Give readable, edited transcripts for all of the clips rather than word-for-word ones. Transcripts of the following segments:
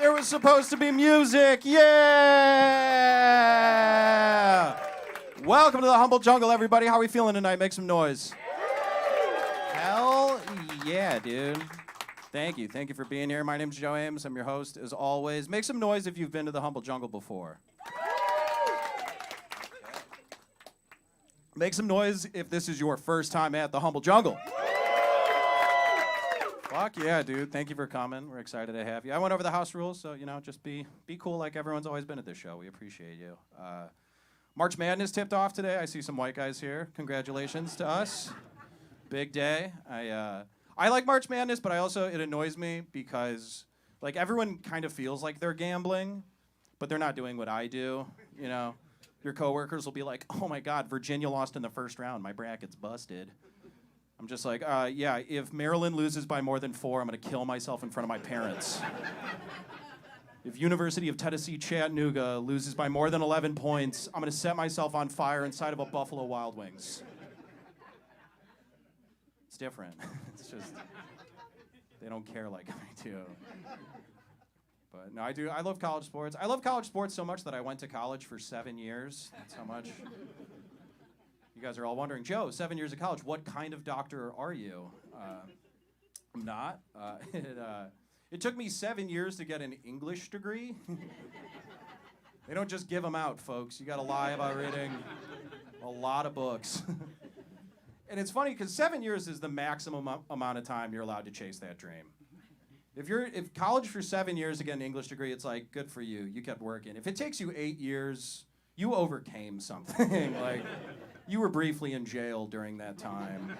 There was supposed to be music. Yeah! Welcome to the Humble Jungle, everybody. How are we feeling tonight? Make some noise. Hell yeah, dude. Thank you. Thank you for being here. My name's Joe Eames. I'm your host, as always. Make some noise if you've been to the Humble Jungle before. Make some noise if this is your first time at the Humble Jungle. Fuck yeah, dude. Thank you for coming. We're excited to have you. I went over the house rules, so, just be cool like everyone's always been at this show. We appreciate you. March Madness tipped off today. I see some white guys here. Congratulations to us. Big day. I like March Madness, but it annoys me because, everyone kind of feels like they're gambling, but they're not doing what I do, Your coworkers will be like, oh my God, Virginia lost in the first round. My bracket's busted. I'm just like, yeah, if Maryland loses by more than 4, I'm going to kill myself in front of my parents. If University of Tennessee Chattanooga loses by more than 11 points, I'm going to set myself on fire inside of a Buffalo Wild Wings. It's different. It's just, they don't care like I do. But no, I do. I love college sports. I love college sports so much that I went to college for 7 years. That's how much. You guys are all wondering, Joe, 7 years of college, what kind of doctor are you? I'm not. It took me 7 years to get an English degree. They don't just give them out, folks. You got to lie about reading a lot of books. And it's funny because 7 years is the maximum amount of time you're allowed to chase that dream. If college for 7 years to get an English degree, it's like, good for you. You kept working. If it takes you 8 years, you overcame something. You were briefly in jail during that time,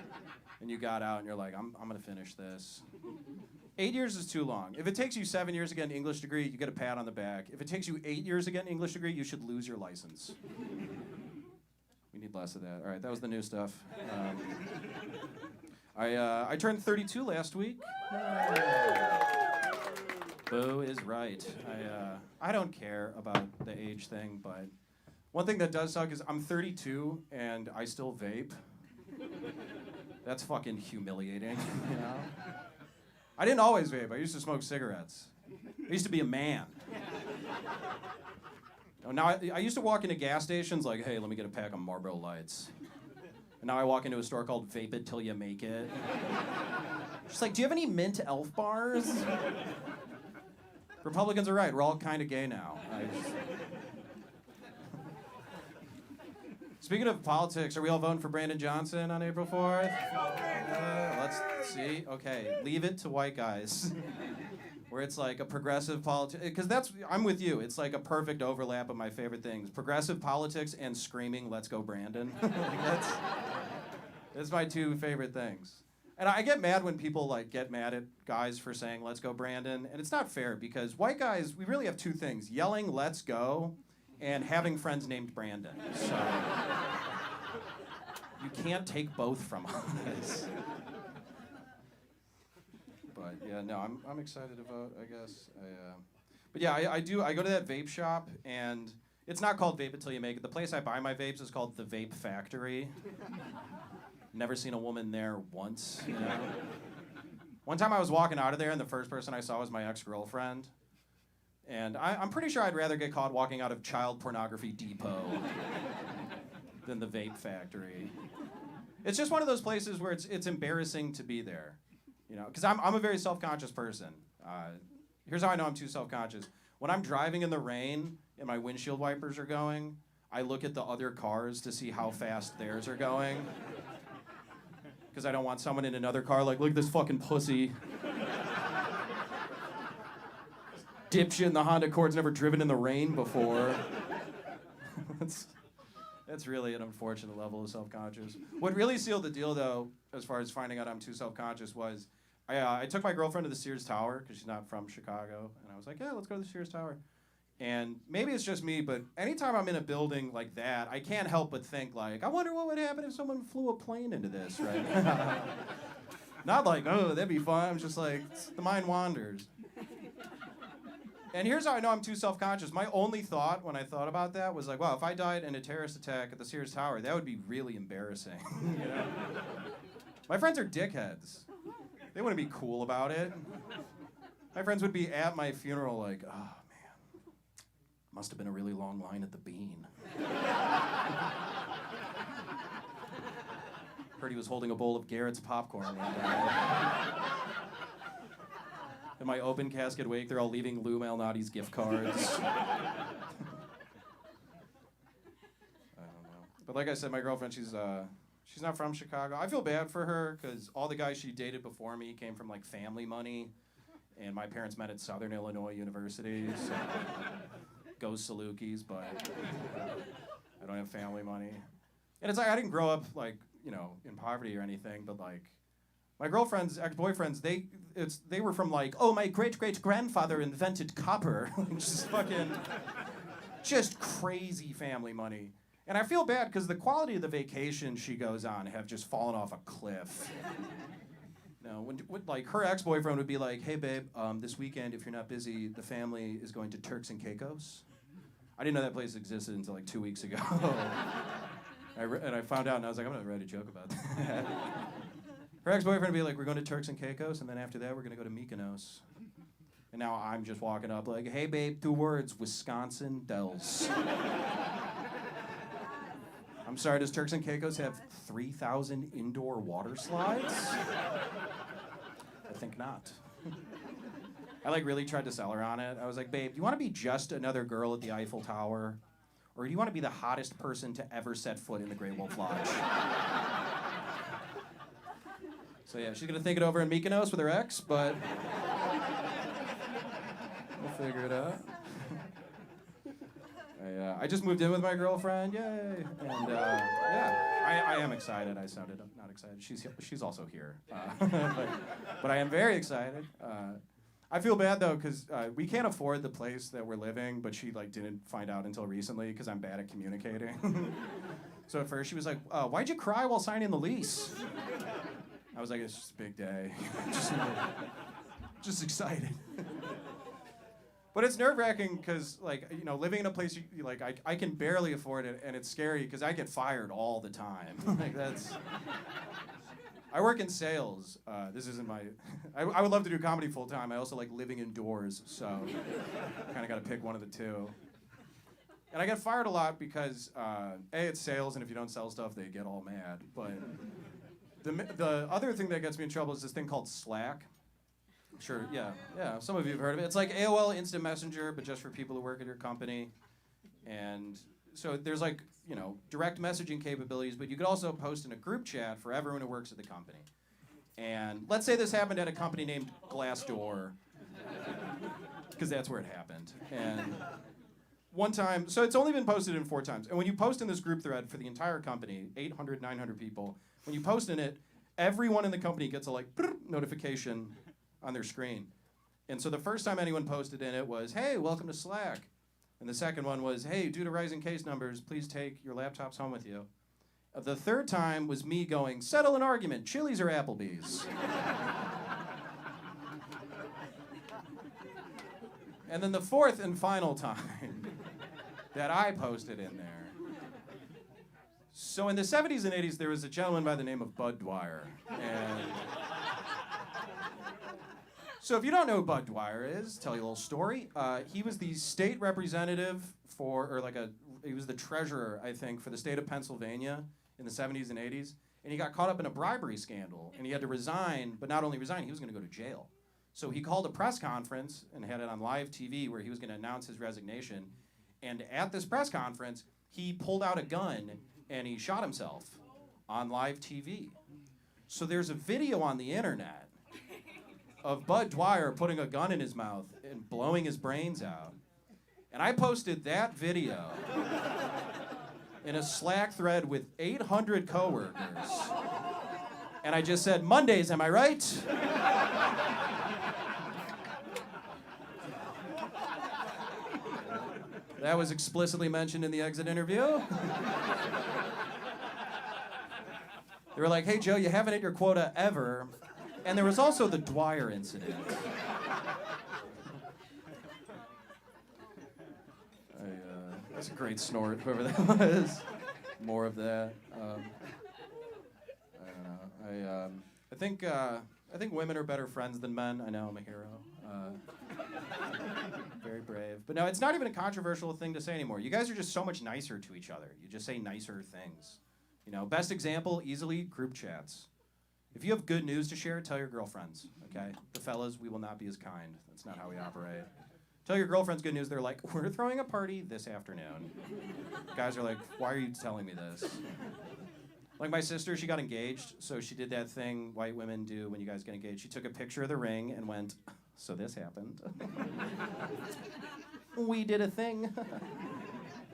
and you got out, and you're like, I'm going to finish this. 8 years is too long. If it takes you 7 years to get an English degree, you get a pat on the back. If it takes you 8 years to get an English degree, you should lose your license. We need less of that. All right, that was the new stuff. I turned 32 last week. Boo is right. I don't care about the age thing, but one thing that does suck is I'm 32 and I still vape. That's fucking humiliating, I didn't always vape. I used to smoke cigarettes. I used to be a man. Now I used to walk into gas stations like, hey, let me get a pack of Marlboro Lights. And now I walk into a store called Vape It Till You Make It. Just like, do you have any mint elf bars? Republicans are right. We're all kind of gay now. Speaking of politics, are we all voting for Brandon Johnson on April 4th? Let's see. Okay, leave it to white guys. Where it's like a progressive politics, because I'm with you. It's like a perfect overlap of my favorite things: progressive politics and screaming, "Let's go, Brandon." That's my two favorite things. And I get mad when people get mad at guys for saying, "Let's go, Brandon," and it's not fair because white guys, we really have two things: yelling "Let's go" and having friends named Brandon. So you can't take both from us. But yeah, no, I'm excited to vote, I guess. But yeah, I go to that vape shop, and it's not called Vape It Till You Make It. The place I buy my vapes is called the Vape Factory. Never seen a woman there once, One time I was walking out of there, and the first person I saw was my ex-girlfriend. And I'm pretty sure I'd rather get caught walking out of Child Pornography Depot than the Vape Factory. It's just one of those places where it's embarrassing to be there. Because I'm a very self-conscious person. Here's how I know I'm too self-conscious. When I'm driving in the rain and my windshield wipers are going, I look at the other cars to see how fast theirs are going. Because I don't want someone in another car like, look at this fucking pussy. Dipshit in the Honda Accord's never driven in the rain before. That's really an unfortunate level of self-conscious. What really sealed the deal, though, as far as finding out I'm too self-conscious, was I took my girlfriend to the Sears Tower, because she's not from Chicago, and I was like, yeah, let's go to the Sears Tower. And maybe it's just me, but anytime I'm in a building like that, I can't help but think, I wonder what would happen if someone flew a plane into this, right? Not like, oh, that'd be fun. I'm just like, the mind wanders. And here's how I know I'm too self-conscious. My only thought when I thought about that was like, wow, if I died in a terrorist attack at the Sears Tower, that would be really embarrassing. My friends are dickheads. They wouldn't be cool about it. My friends would be at my funeral like, oh, man, must have been a really long line at the Bean. Heard he was holding a bowl of Garrett's popcorn one day. In my open casket wake, they're all leaving Lou Malnati's gift cards. I don't know. But like I said, my girlfriend, she's not from Chicago. I feel bad for her because all the guys she dated before me came from like family money, and my parents met at Southern Illinois University. So go Salukis, but I don't have family money. And it's like I didn't grow up like, you know, in poverty or anything, but like my girlfriend's ex-boyfriends, they were from like, oh, my great-great-grandfather invented copper. Just crazy family money. And I feel bad because the quality of the vacation she goes on have just fallen off a cliff. No, when like her ex-boyfriend would be like, hey babe, this weekend if you're not busy, the family is going to Turks and Caicos. I didn't know that place existed until like 2 weeks ago. And I found out and I was like, I'm gonna write a joke about that. Her ex-boyfriend would be like, we're going to Turks and Caicos, and then after that we're gonna go to Mykonos. And now I'm just walking up like, hey babe, 2 words, Wisconsin Dells. I'm sorry, does Turks and Caicos have 3,000 indoor water slides? I think not. I like really tried to sell her on it. I was like, babe, do you want to be just another girl at the Eiffel Tower? Or do you want to be the hottest person to ever set foot in the Grey Wolf Lodge? So yeah, she's gonna think it over in Mykonos with her ex, but we'll figure it out. I just moved in with my girlfriend, yay! And yeah, I am excited. I sounded not excited. She's also here, but I am very excited. I feel bad though because we can't afford the place that we're living, but she like didn't find out until recently because I'm bad at communicating. So at first she was like, "Why'd you cry while signing the lease?" I was like, "It's just a big day, just excited." But it's nerve-wracking because, like, you know, living in a place you like, I can barely afford it, and it's scary because I get fired all the time. Like that's. I work in sales. This isn't my. I would love to do comedy full time. I also like living indoors, so kind of got to pick one of the two. And I get fired a lot because A, it's sales, and if you don't sell stuff, they get all mad. But the other thing that gets me in trouble is this thing called Slack. Sure, yeah. Some of you have heard of it. It's like AOL Instant Messenger, but just for people who work at your company. And so there's like, you know, direct messaging capabilities, but you could also post in a group chat for everyone who works at the company. And let's say this happened at a company named Glassdoor, because that's where it happened. And one time, so it's only been posted in 4 times. And when you post in this group thread for the entire company, 800, 900 people, when you post in it, everyone in the company gets a like notification on their screen. And so the first time anyone posted in it was, hey, welcome to Slack. And the second one was, hey, due to rising case numbers, please take your laptops home with you. The third time was me going, settle an argument, Chili's or Applebee's. And then the fourth and final time that I posted in there. So in the 70s and 80s, there was a gentleman by the name of Bud Dwyer. And so if you don't know who Bud Dwyer is, tell you a little story. He was the state representative he was the treasurer, I think, for the state of Pennsylvania in the 70s and 80s. And he got caught up in a bribery scandal. And he had to resign, but not only resign, he was going to go to jail. So he called a press conference and had it on live TV where he was going to announce his resignation. And at this press conference, he pulled out a gun and he shot himself on live TV. So there's a video on the internet of Bud Dwyer putting a gun in his mouth and blowing his brains out. And I posted that video in a Slack thread with 800 coworkers. And I just said, Mondays, am I right? That was explicitly mentioned in the exit interview. They were like, hey, Joe, you haven't hit your quota ever. And there was also the Dwyer incident. That's a great snort, whoever that was. More of that. I don't know. I think I think women are better friends than men. I know I'm a hero. Very brave. But no, it's not even a controversial thing to say anymore. You guys are just so much nicer to each other. You just say nicer things. You know, best example, easily, group chats. If you have good news to share, tell your girlfriends, okay? The fellas, we will not be as kind. That's not how we operate. Tell your girlfriends good news. They're like, we're throwing a party this afternoon. Guys are like, why are you telling me this? Like my sister, she got engaged, so she did that thing white women do when you guys get engaged. She took a picture of the ring and went, so this happened. We did a thing.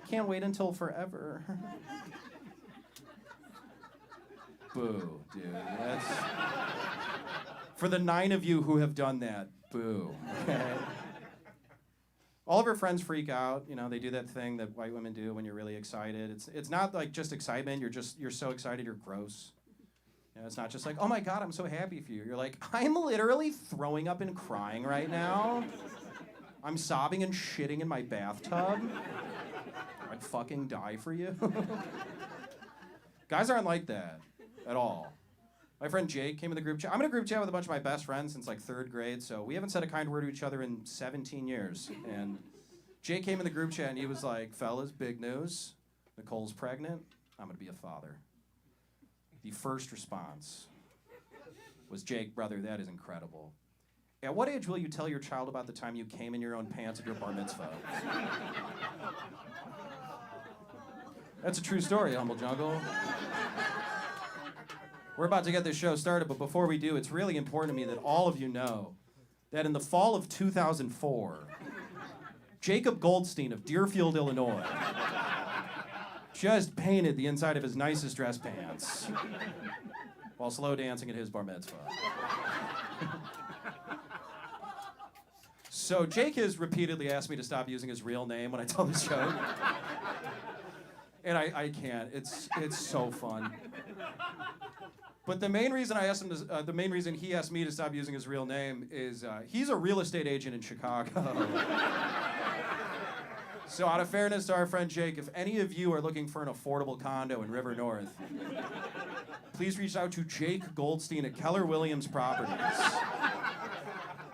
Can't wait until forever. Boo, dude. That's... For the 9 of you who have done that, boo. Okay? All of her friends freak out. You know, they do that thing that white women do when you're really excited. It's not like just excitement. You're so excited you're gross. You know, it's not just like, oh my God, I'm so happy for you. You're like, I'm literally throwing up and crying right now. I'm sobbing and shitting in my bathtub. I'd fucking die for you. Guys aren't like that at all. My friend Jake came in the group chat. I'm in a group chat with a bunch of my best friends since like 3rd grade, so we haven't said a kind word to each other in 17 years. And Jake came in the group chat and he was like, fellas, big news. Nicole's pregnant. I'm gonna be a father. The first response was, Jake, brother, that is incredible. At what age will you tell your child about the time you came in your own pants at your bar mitzvah? That's a true story, Humble Jungle. We're about to get this show started, but before we do, it's really important to me that all of you know that in the fall of 2004, Jacob Goldstein of Deerfield, Illinois, just painted the inside of his nicest dress pants while slow dancing at his bar mitzvah. So Jake has repeatedly asked me to stop using his real name when I tell this joke. And I can't. It's so fun. But the main reason the main reason he asked me to stop using his real name is he's a real estate agent in Chicago. So out of fairness to our friend Jake, if any of you are looking for an affordable condo in River North, please reach out to Jake Goldstein at Keller Williams Properties.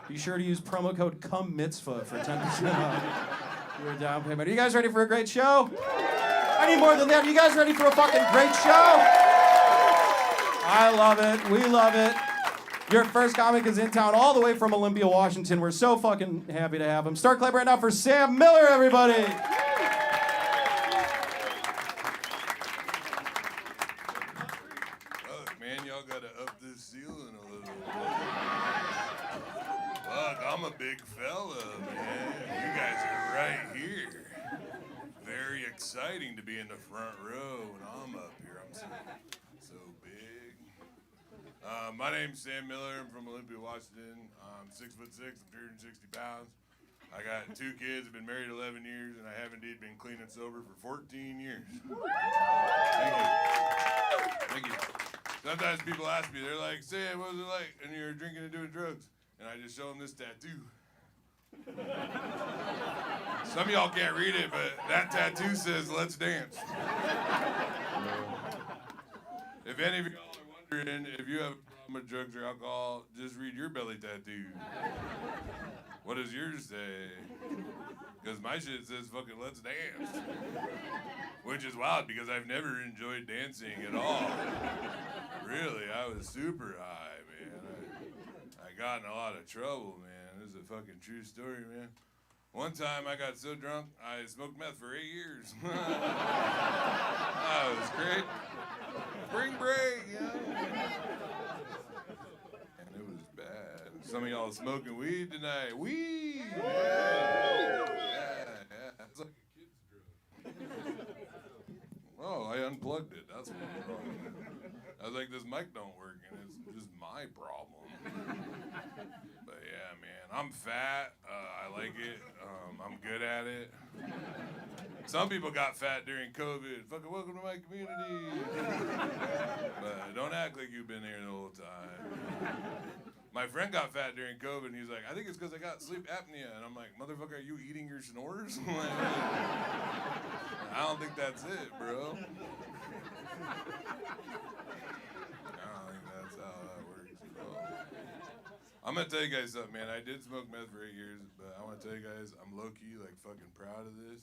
Be sure to use promo code COMEMITZVAH for 10% off your down payment. Are you guys ready for a great show? I need more than that. Are you guys ready for a fucking great show? I love it. We love it. Your first comic is in town all the way from Olympia, Washington. We're so fucking happy to have him. Start clapping right now for Sam Miller, everybody. Look, man, y'all got to up this ceiling a little bit. Look, I'm a big fella, man. You guys are right here. Very exciting to be in the front row when I'm up here. I'm so big. My name's Sam Miller. I'm from Olympia, Washington. I'm 6'6". I'm 260 pounds. I got 2 kids. I've been married 11 years, and I have indeed been clean and sober for 14 years. Thank you. Thank you. Sometimes people ask me, they're like, Sam, what was it like when you were drinking and doing drugs? And I just show them this tattoo. Some of y'all can't read it, but that tattoo says, let's dance. If any of y'all are wondering if you have a problem with drugs or alcohol, just read your belly tattoo. What does yours say? Because my shit says fucking let's dance. Which is wild because I've never enjoyed dancing at all. Really, I was super high, man. I got in a lot of trouble, man. This is a fucking true story, man. One time I got so drunk, I smoked meth for 8 years. That was great. Spring break, you know? And it was bad. Some of y'all smoking weed tonight. Weed! Yeah. It's like a kid's drug. Oh, I unplugged it. That's what was wrong. I was like, this mic don't work, and it's just my problem. But yeah, man, I'm fat. I like it. I'm good at it. Some people got fat during COVID. Fucking welcome to my community. But don't act like you've been here the whole time. My friend got fat during COVID, and he's like, I think it's because I got sleep apnea. And I'm like, motherfucker, are you eating your snores? I don't think that's it, bro. I don't think that's how that works, bro. I'm gonna tell you guys something, man. I did smoke meth for 8 years, but I want to tell you guys, I'm low-key, like, fucking proud of this.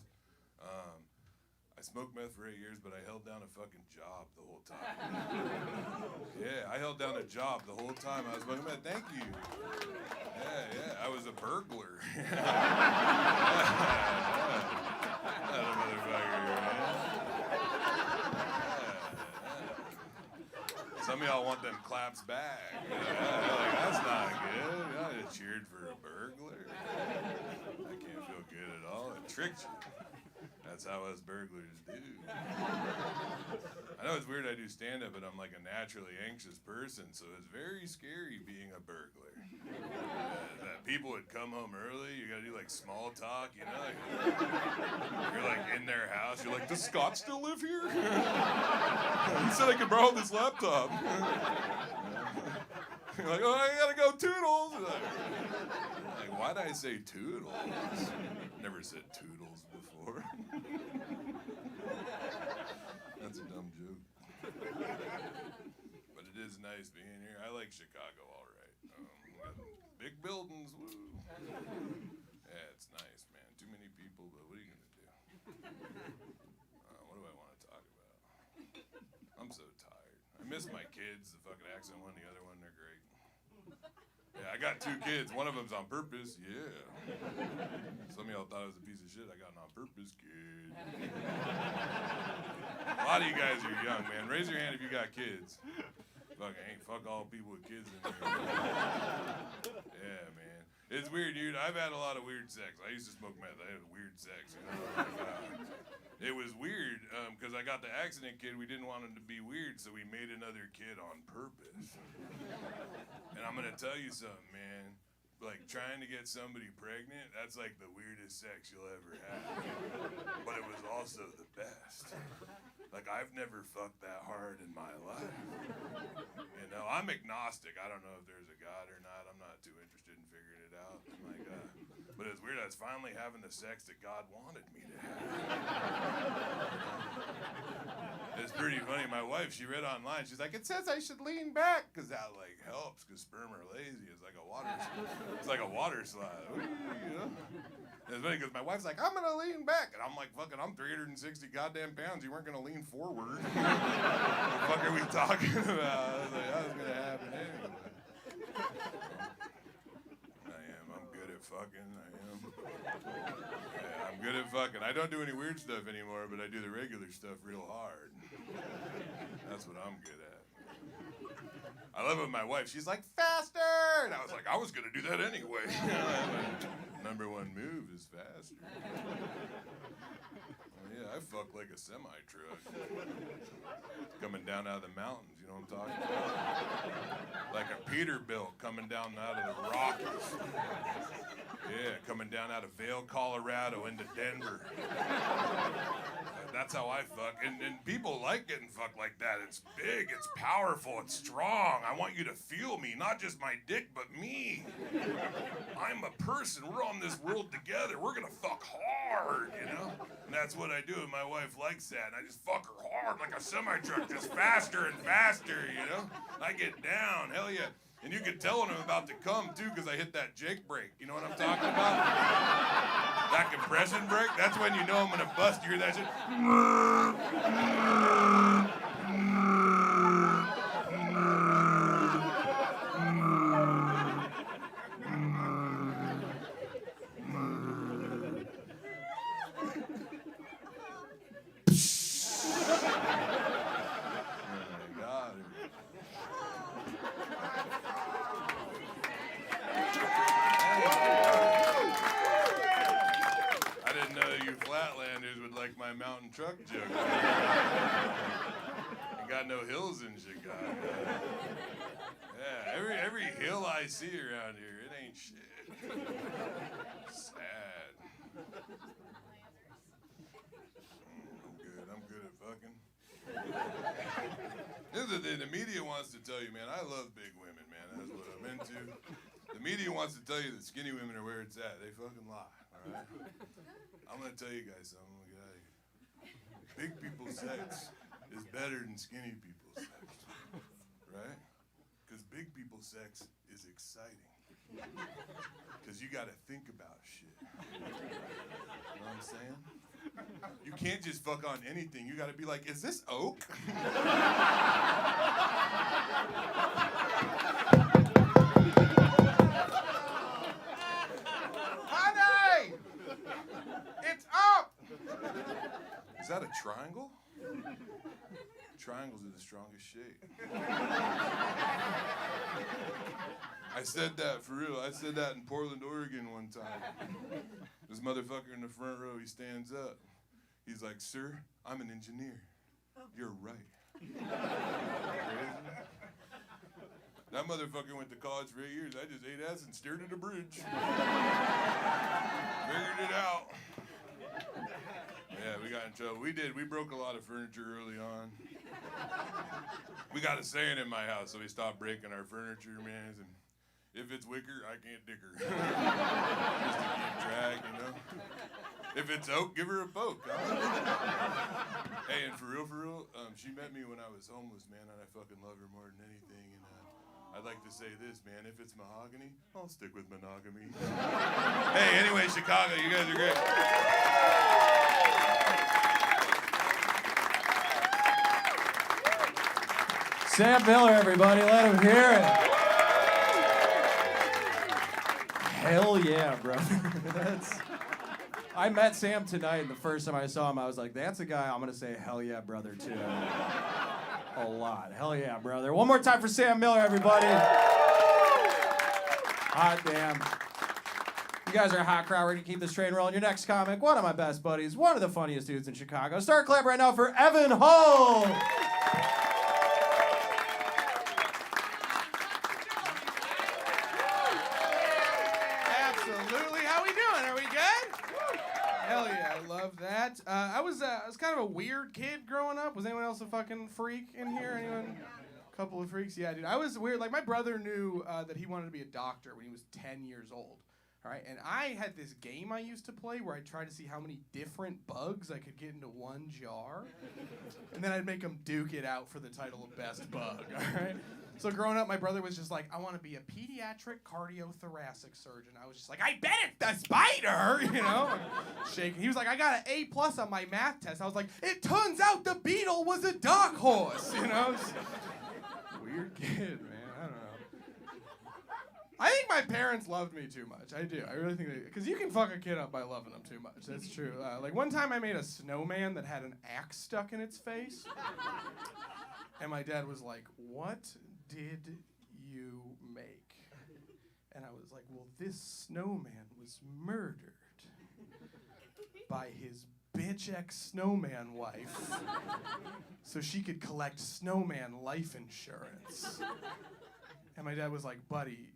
I smoked meth for 8 years, but I held down a fucking job the whole time. Yeah, I held down a job the whole time I was smoking meth. Thank you. Yeah, I was a burglar. That a motherfucker, man. Some of y'all want them claps back. Like, that's not good. I just cheered for a burglar. I can't feel good at all. It tricked you. That's how us burglars do. I know it's weird I do stand-up, but I'm like a naturally anxious person, so it's very scary being a burglar. People would come home early, you gotta do like small talk, you know? Like, you're like in their house, you're like, does Scott still live here? He said I could borrow this laptop. You're like, oh, I gotta go Toodles. Like, why'd I say Toodles? Never said Toodles before. That's a dumb joke. But it is nice being here. I like Chicago all right. Big buildings, woo. Yeah, it's nice, man. Too many people, but what are you gonna do? What do I want to talk about? I'm so tired. I miss my kids. The fucking accent one, the other one, they're great. Yeah, I got 2 kids. One of them's on purpose. Yeah. Some of y'all thought I was a piece of shit. I got an on purpose kid. A lot of you guys are young, man. Raise your hand if you got kids. Fuck all people with kids in here. Yeah, man. It's weird, dude. I've had a lot of weird sex. I used to smoke meth. I had weird sex. You know? It was weird because I got the accident kid. We didn't want him to be weird, so we made another kid on purpose. And I'm going to tell you something, man. Like, trying to get somebody pregnant, that's like the weirdest sex you'll ever have. But it was also the best. Like, I've never fucked that hard in my life. You know, I'm agnostic. I don't know if there's a God or not. I'm not too interested in figuring it out. Like, but it's weird. I was finally having the sex that God wanted me to have. It's pretty funny. My wife, she read online. She's like, it says I should lean back because that, like, helps because sperm are lazy. It's like a water slide. It's like a water slide. You know? It's funny because my wife's like, I'm going to lean back. And I'm like, fucking, I'm 360 goddamn pounds. You weren't going to lean forward. What the fuck are we talking about? I was like, that was going to happen anyway. I'm good at fucking. Yeah, I'm good at fucking. I don't do any weird stuff anymore, but I do the regular stuff real hard. That's what I'm good at. I love it with my wife. She's like, faster! And I was like, I was going to do that anyway. Number one move is faster. Oh, yeah, I fuck like a semi-truck. Coming down out of the mountains, you know what I'm talking about? Like a Peterbilt coming down out of the Rockies. Yeah, coming down out of Vail, Colorado into Denver. That's how I fuck. And people like getting fucked like that. It's big, it's powerful, it's strong. I want you to feel me, not just my dick, but me. I'm a person. We're on this world together. We're gonna fuck hard, you know? And that's what I do, and my wife likes that. And I just fuck her hard like a semi-truck, just faster and faster, you know? I get down, hell yeah. And you can tell when I'm about to come, too, because I hit that Jake brake. You know what I'm talking about? That compression brake, that's when you know I'm going to bust. You hear that shit? My mountain truck joke. You got no hills in Chicago. Yeah, every hill I see around here, it ain't shit. Sad. I'm good at fucking. This is the thing, the media wants to tell you, man, I love big women, man. That's what I'm into. The media wants to tell you that skinny women are where it's at. They fucking lie, all right? I'm gonna tell you guys something. Big people's sex is better than skinny people's sex, right? Because big people's sex is exciting. Because you got to think about shit. You know what I'm saying? You can't just fuck on anything. You got to be like, is this oak? Honey! It's up! Is that a triangle? Triangles are the strongest shape. I said that for real. I said that in Portland, Oregon one time. This motherfucker in the front row, he stands up. He's like, sir, I'm an engineer. You're right. That motherfucker went to college for 8 years. I just ate ass and stared at a bridge. Figured it out. Yeah, we got in trouble. We broke a lot of furniture early on. We got a saying in my house, so we stopped breaking our furniture, man. And if it's wicker, I can't dick her. Just to keep track, you know? If it's oak, give her a poke. Huh? Hey, and for real, she met me when I was homeless, man, and I fucking love her more than anything. And I'd like to say this, man. If it's mahogany, I'll stick with monogamy. Hey, anyway, Chicago, you guys are great. Sam Miller, everybody, let him hear it. Hell yeah, brother. I met Sam tonight, and the first time I saw him, I was like, that's a guy I'm going to say hell yeah, brother, to. A lot. Hell yeah, brother. One more time for Sam Miller, everybody. Hot damn. You guys are a hot crowd. We're going to keep this train rolling. Your next comic, one of my best buddies, one of the funniest dudes in Chicago. Start clap right now for Evan Hull. I was kind of a weird kid growing up. Was anyone else a fucking freak in here? Anyone? A couple of freaks? Yeah, dude. I was weird. Like, my brother knew that he wanted to be a doctor when he was 10 years old. All right? And I had this game I used to play where I tried to see how many different bugs I could get into one jar. And then I'd make him duke it out for the title of best bug. All right? So growing up, my brother was just like, I want to be a pediatric cardiothoracic surgeon. I was just like, I bet it's the spider, you know? Shaking. He was like, I got an A+ on my math test. I was like, it turns out the beetle was a dark horse, you know? Weird kid, man. I don't know. I think my parents loved me too much. I do. I really think they, because you can fuck a kid up by loving them too much. That's true. Like one time I made a snowman that had an axe stuck in its face. And my dad was like, what did you make? And I was like, well, this snowman was murdered by his bitch ex-snowman wife so she could collect snowman life insurance. And my dad was like, buddy,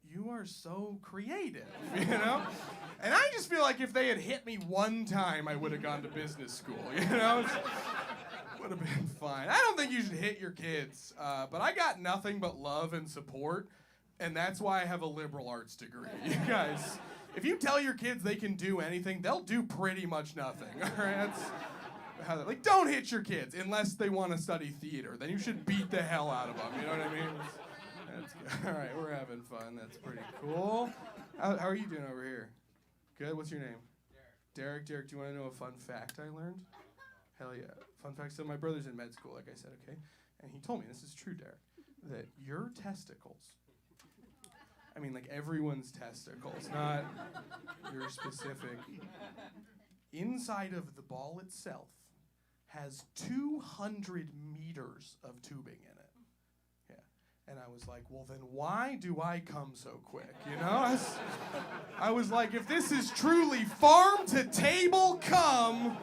you are so creative, you know? And I just feel like if they had hit me one time, I would have gone to business school, you know? Would have been fine. I don't think you should hit your kids, but I got nothing but love and support, and that's why I have a liberal arts degree. You guys, if you tell your kids they can do anything, they'll do pretty much nothing. All right, like, don't hit your kids unless they want to study theater. Then you should beat the hell out of them. You know what I mean? That's good. All right, we're having fun. That's pretty cool. How are you doing over here? Good. What's your name? Derek. Derek, do you want to know a fun fact I learned? Hell yeah. Fun fact, so my brother's in med school, like I said, okay? And he told me, this is true, Derek, that your testicles, I mean, like everyone's testicles, not your specific, inside of the ball itself has 200 meters of tubing in it. Yeah. And I was like, well, then why do I come so quick, you know? I was like, if this is truly farm-to-table cum,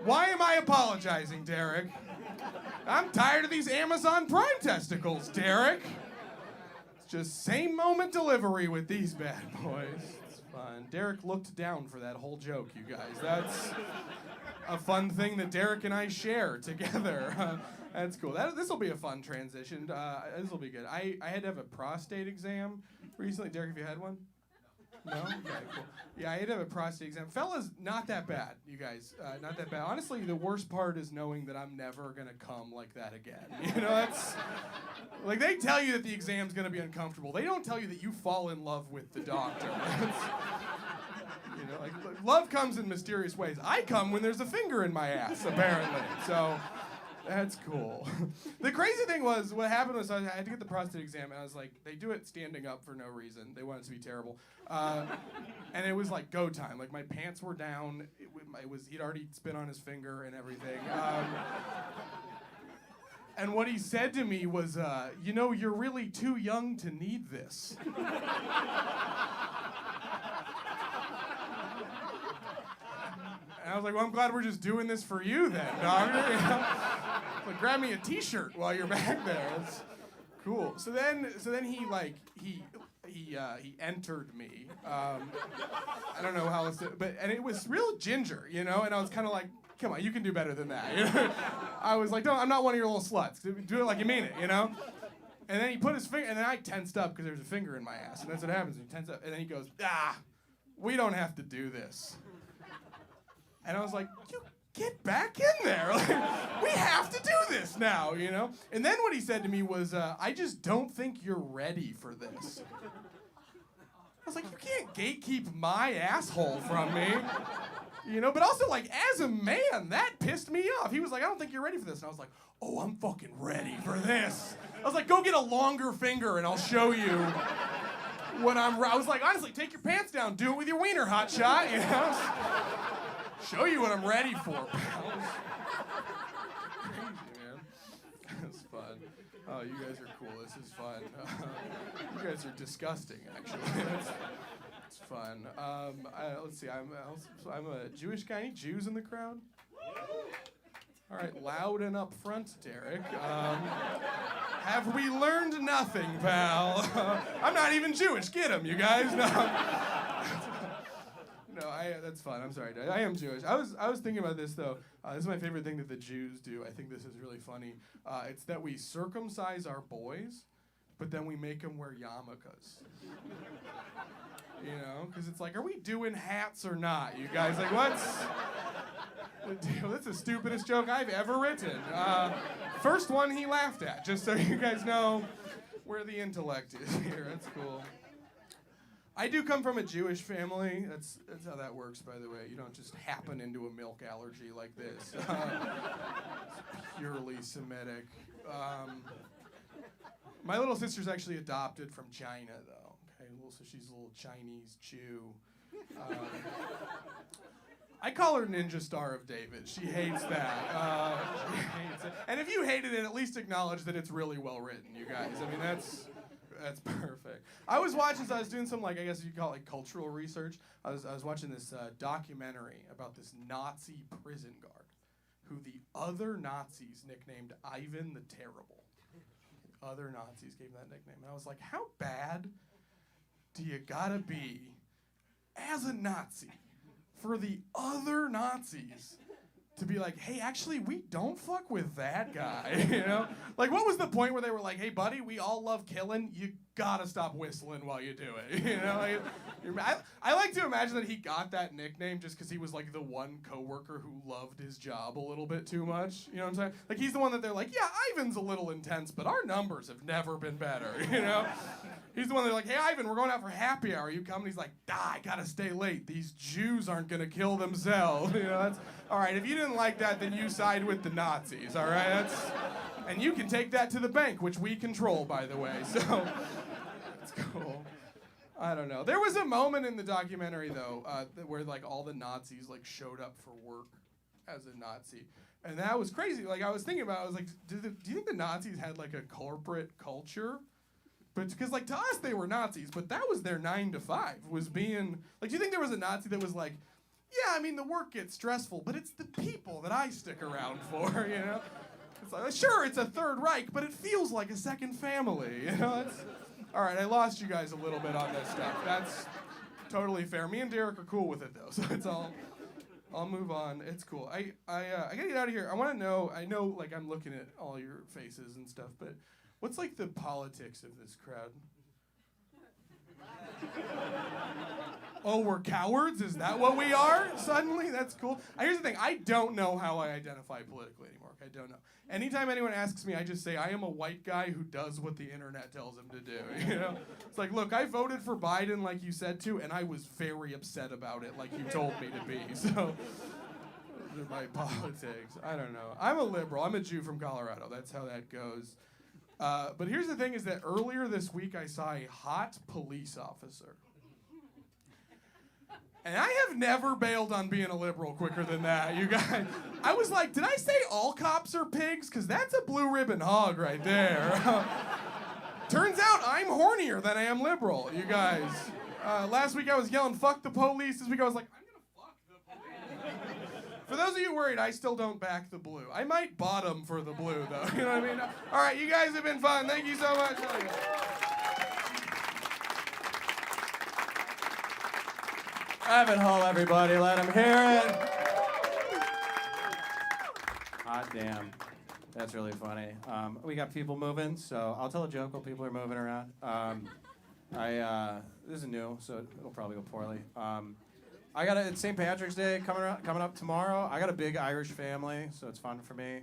why am I apologizing, Derek? I'm tired of these Amazon Prime testicles, Derek. It's just same moment delivery with these bad boys. It's fun. Derek looked down for that whole joke, you guys. That's a fun thing that Derek and I share together. That's cool. This will be a fun transition. This will be good. I had to have a prostate exam recently. Derek, have you had one? No? Okay, cool. Yeah, I had to have a prostate exam. Fellas, not that bad, you guys. Not that bad. Honestly, the worst part is knowing that I'm never going to come like that again. You know, that's... Like, they tell you that the exam's going to be uncomfortable. They don't tell you that you fall in love with the doctor. You know, like, love comes in mysterious ways. I come when there's a finger in my ass, apparently. So... That's cool. The crazy thing was, what happened was I had to get the prostate exam, and I was like, they do it standing up for no reason. They want it to be terrible. And it was like go time. Like, my pants were down. He'd already spit on his finger and everything. And what he said to me was, you know, you're really too young to need this. And I was like, well, I'm glad we're just doing this for you then, doctor. You know? Like, grab me a T-shirt while you're back there. That's cool. So then he entered me. I don't know how else to, and it was real ginger, you know. And I was kind of like, come on, you can do better than that. You know? I was like, no, I'm not one of your little sluts. Do it like you mean it, you know. And then he put his finger, and then I tensed up because there was a finger in my ass, and that's what happens when you tense up. And then he goes, we don't have to do this. And I was like, you get back in there. Like, we have to do this now, you know? And then what he said to me was, I just don't think you're ready for this. I was like, you can't gatekeep my asshole from me. You know, but also, like, as a man, that pissed me off. He was like, I don't think you're ready for this. And I was like, oh, I'm fucking ready for this. I was like, go get a longer finger and I'll show you what I was like, honestly, take your pants down. Do it with your wiener, hotshot, you know? Show you what I'm ready for, pal. Crazy, man. That's fun. Oh, you guys are cool. This is fun. You guys are disgusting, actually. It's fun. Let's see. I'm a Jewish guy. Any Jews in the crowd? All right, loud and up front, Derek. Have we learned nothing, pal? I'm not even Jewish. Get him, you guys. No, that's fun. I'm sorry, I am Jewish. I was thinking about this though. This is my favorite thing that the Jews do. I think this is really funny. It's that we circumcise our boys, but then we make them wear yarmulkes. You know, because it's like, are we doing hats or not? You guys, like, what's the deal? That's the stupidest joke I've ever written. First one he laughed at, just so you guys know where the intellect is here. That's cool. I do come from a Jewish family. That's how that works, by the way. You don't just happen into a milk allergy like this. It's purely Semitic. My little sister's actually adopted from China, though. Okay, so she's a little Chinese Jew. I call her Ninja Star of David. She hates that. She hates it. And if you hated it, at least acknowledge that it's really well written, you guys. I mean, that's perfect. I was watching, so I was doing some, like, I guess you'd call it like cultural research. I was watching this documentary about this Nazi prison guard who the other Nazis nicknamed Ivan the Terrible. Other Nazis gave him that nickname. And I was like, how bad do you gotta be as a Nazi for the other Nazis to be like, hey, actually, we don't fuck with that guy, you know? Like, what was the point where they were like, hey, buddy, we all love killing. You gotta stop whistling while you do it, you know? Like, I like to imagine that he got that nickname just because he was, like, the one coworker who loved his job a little bit too much, you know what I'm saying? Like, he's the one that they're like, yeah, Ivan's a little intense, but our numbers have never been better, you know? He's the one they're like, hey, Ivan, we're going out for happy hour. You coming? He's like, I gotta stay late. These Jews aren't gonna kill themselves. You know, that's all right. If you didn't like that, then you side with the Nazis. All right, and you can take that to the bank, which we control, by the way. So that's cool. I don't know. There was a moment in the documentary though where like all the Nazis like showed up for work as a Nazi, and that was crazy. Like I was thinking about, I was like, do you think the Nazis had like a corporate culture? But because, like, to us, they were Nazis, but that was their 9 to 5, was being, like, do you think there was a Nazi that was like, yeah, I mean, the work gets stressful, but it's the people that I stick around for, you know? It's like, sure, it's a Third Reich, but it feels like a second family, you know? All right, I lost you guys a little bit on this stuff. That's totally fair. Me and Derek are cool with it, though, so it's all, I'll move on. It's cool. I gotta get out of here. I want to know, I know, like, I'm looking at all your faces and stuff, but what's like the politics of this crowd? Oh, we're cowards? Is that what we are? Suddenly? That's cool. Here's the thing. I don't know how I identify politically anymore. I don't know. Anytime anyone asks me, I just say I am a white guy who does what the internet tells him to do. You know? It's like, look, I voted for Biden like you said to, and I was very upset about it like you told me to be. So those are my politics. I don't know. I'm a liberal. I'm a Jew from Colorado. That's how that goes. But here's the thing is that earlier this week I saw a hot police officer. And I have never bailed on being a liberal quicker than that, you guys. I was like, did I say all cops are pigs? Because that's a blue ribbon hog right there. Turns out I'm hornier than I am liberal, you guys. Last week I was yelling, fuck the police. This week I was like, I'm going to fuck the police. For those of you worried, I still don't back the blue. I might bottom for the blue, though. You know what I mean? All right, you guys have been fun. Thank you so much. Evan Hull, everybody. Let him hear it. Hot damn. That's really funny. We got people moving, so I'll tell a joke while people are moving around. This is new, so it'll probably go poorly. It's St. Patrick's Day coming up tomorrow. I got a big Irish family, so it's fun for me.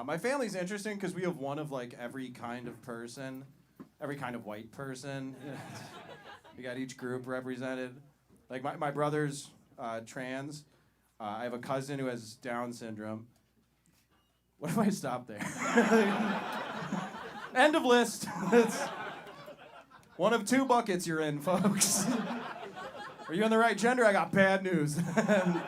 My family's interesting because we have one of like every kind of person, every kind of white person. We got each group represented. Like my brother's trans. I have a cousin who has Down syndrome. What if I stop there? End of list. It's one of two buckets you're in, folks. Are you in the right gender? I got bad news. I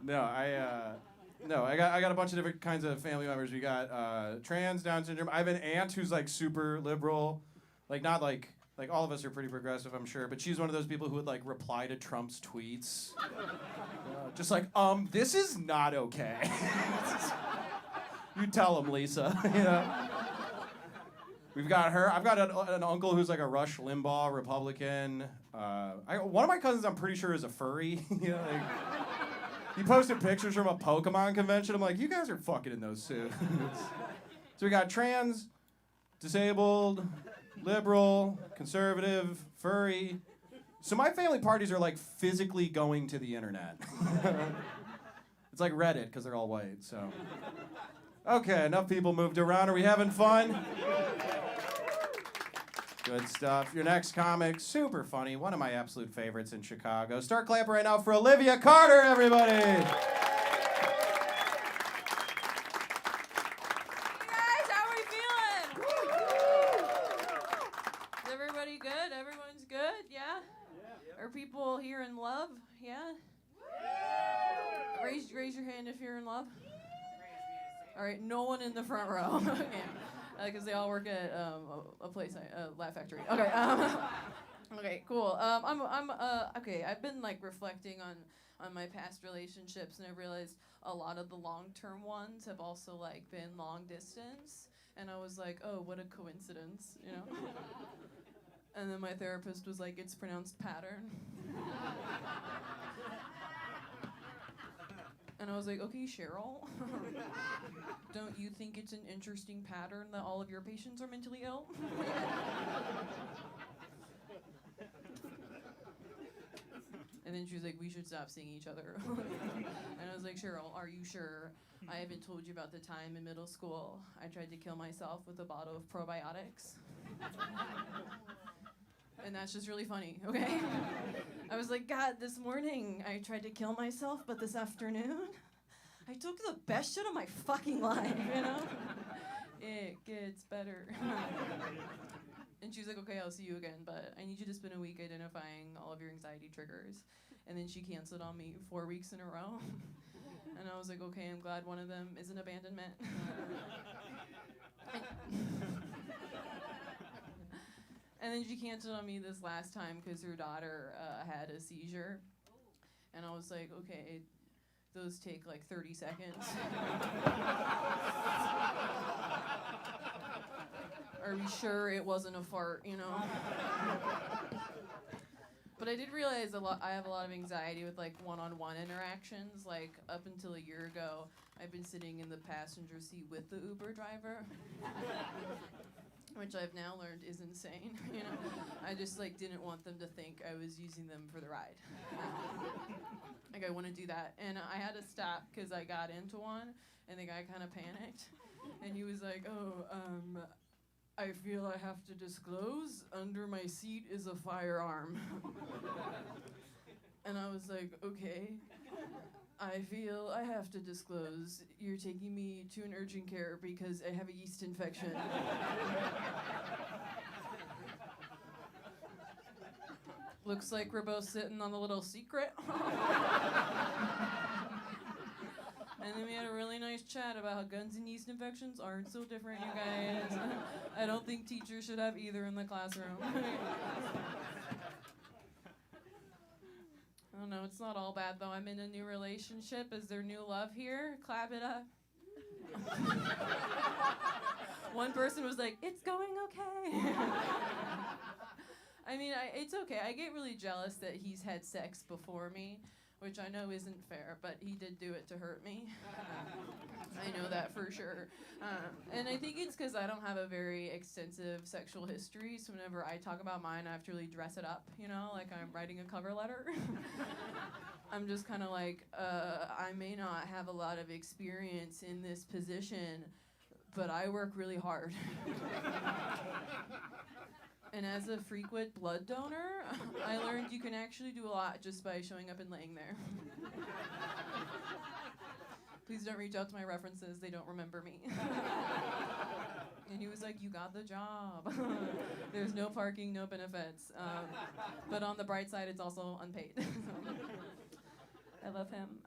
got a bunch of different kinds of family members. We got trans, Down syndrome. I have an aunt who's like super liberal, like not like all of us are pretty progressive, I'm sure, but she's one of those people who would like reply to Trump's tweets, just like, this is not okay. You tell him, Lisa. You know. We've got her. I've got an uncle who's like a Rush Limbaugh Republican. One of my cousins, I'm pretty sure, is a furry. You know, like, he posted pictures from a Pokemon convention. I'm like, you guys are fucking in those suits. So we got trans, disabled, liberal, conservative, furry. So my family parties are like physically going to the internet. It's like Reddit because they're all white. So, okay, enough people moved around. Are we having fun? Good stuff. Your next comic, super funny. One of my absolute favorites in Chicago. Start clapping right now for Olivia Carter, everybody. People here in love? Yeah? Raise your hand if you're in love. All right, no one in the front row. Okay. Because they all work at a place, Laugh Factory. Okay. Okay, cool. Okay, I've been like reflecting on my past relationships, and I realized a lot of the long-term ones have also like been long distance, and I was like, oh, what a coincidence, you know? And then my therapist was like, it's pronounced pattern. And I was like, okay, Cheryl, don't you think it's an interesting pattern that all of your patients are mentally ill? And then she was like, we should stop seeing each other. And I was like, Cheryl, are you sure? I haven't told you about the time in middle school I tried to kill myself with a bottle of probiotics. And that's just really funny, okay? I was like, God, this morning I tried to kill myself, but this afternoon I took the best shit of my fucking life, you know? It gets better. And she was like, okay, I'll see you again, but I need you to spend a week identifying all of your anxiety triggers. And then she canceled on me 4 weeks in a row. And I was like, okay, I'm glad one of them isn't abandonment. And then she canceled on me this last time because her daughter had a seizure. And I was like, okay, those take like 30 seconds. Are we sure it wasn't a fart, you know? But I did realize I have a lot of anxiety with like one-on-one interactions. Like up until a year ago, I've been sitting in the passenger seat with the Uber driver. which I've now learned is insane. You know, I just like didn't want them to think I was using them for the ride. Like I wouldn't do that, and I had to stop because I got into one, and the guy kind of panicked, and he was like, "Oh, I feel I have to disclose under my seat is a firearm." And I was like, "Okay." I feel I have to disclose you're taking me to an urgent care because I have a yeast infection. Looks like we're both sitting on a little secret. And then we had a really nice chat about how guns and yeast infections aren't so different, you guys. I don't think teachers should have either in the classroom. Oh no, it's not all bad though. I'm in a new relationship. Is there new love here? Clap it up. One person was like, "It's going okay." I mean, it's okay. I get really jealous that he's had sex before me, which I know isn't fair, but he did do it to hurt me. I know that for sure. And I think it's because I don't have a very extensive sexual history, so whenever I talk about mine, I have to really dress it up, you know, like I'm writing a cover letter. I'm just kind of like, I may not have a lot of experience in this position, but I work really hard. And as a frequent blood donor, I learned you can actually do a lot just by showing up and laying there. Please don't reach out to my references. They don't remember me. And he was like, "You got the job. There's no parking, no benefits. But on the bright side, it's also unpaid." I love him.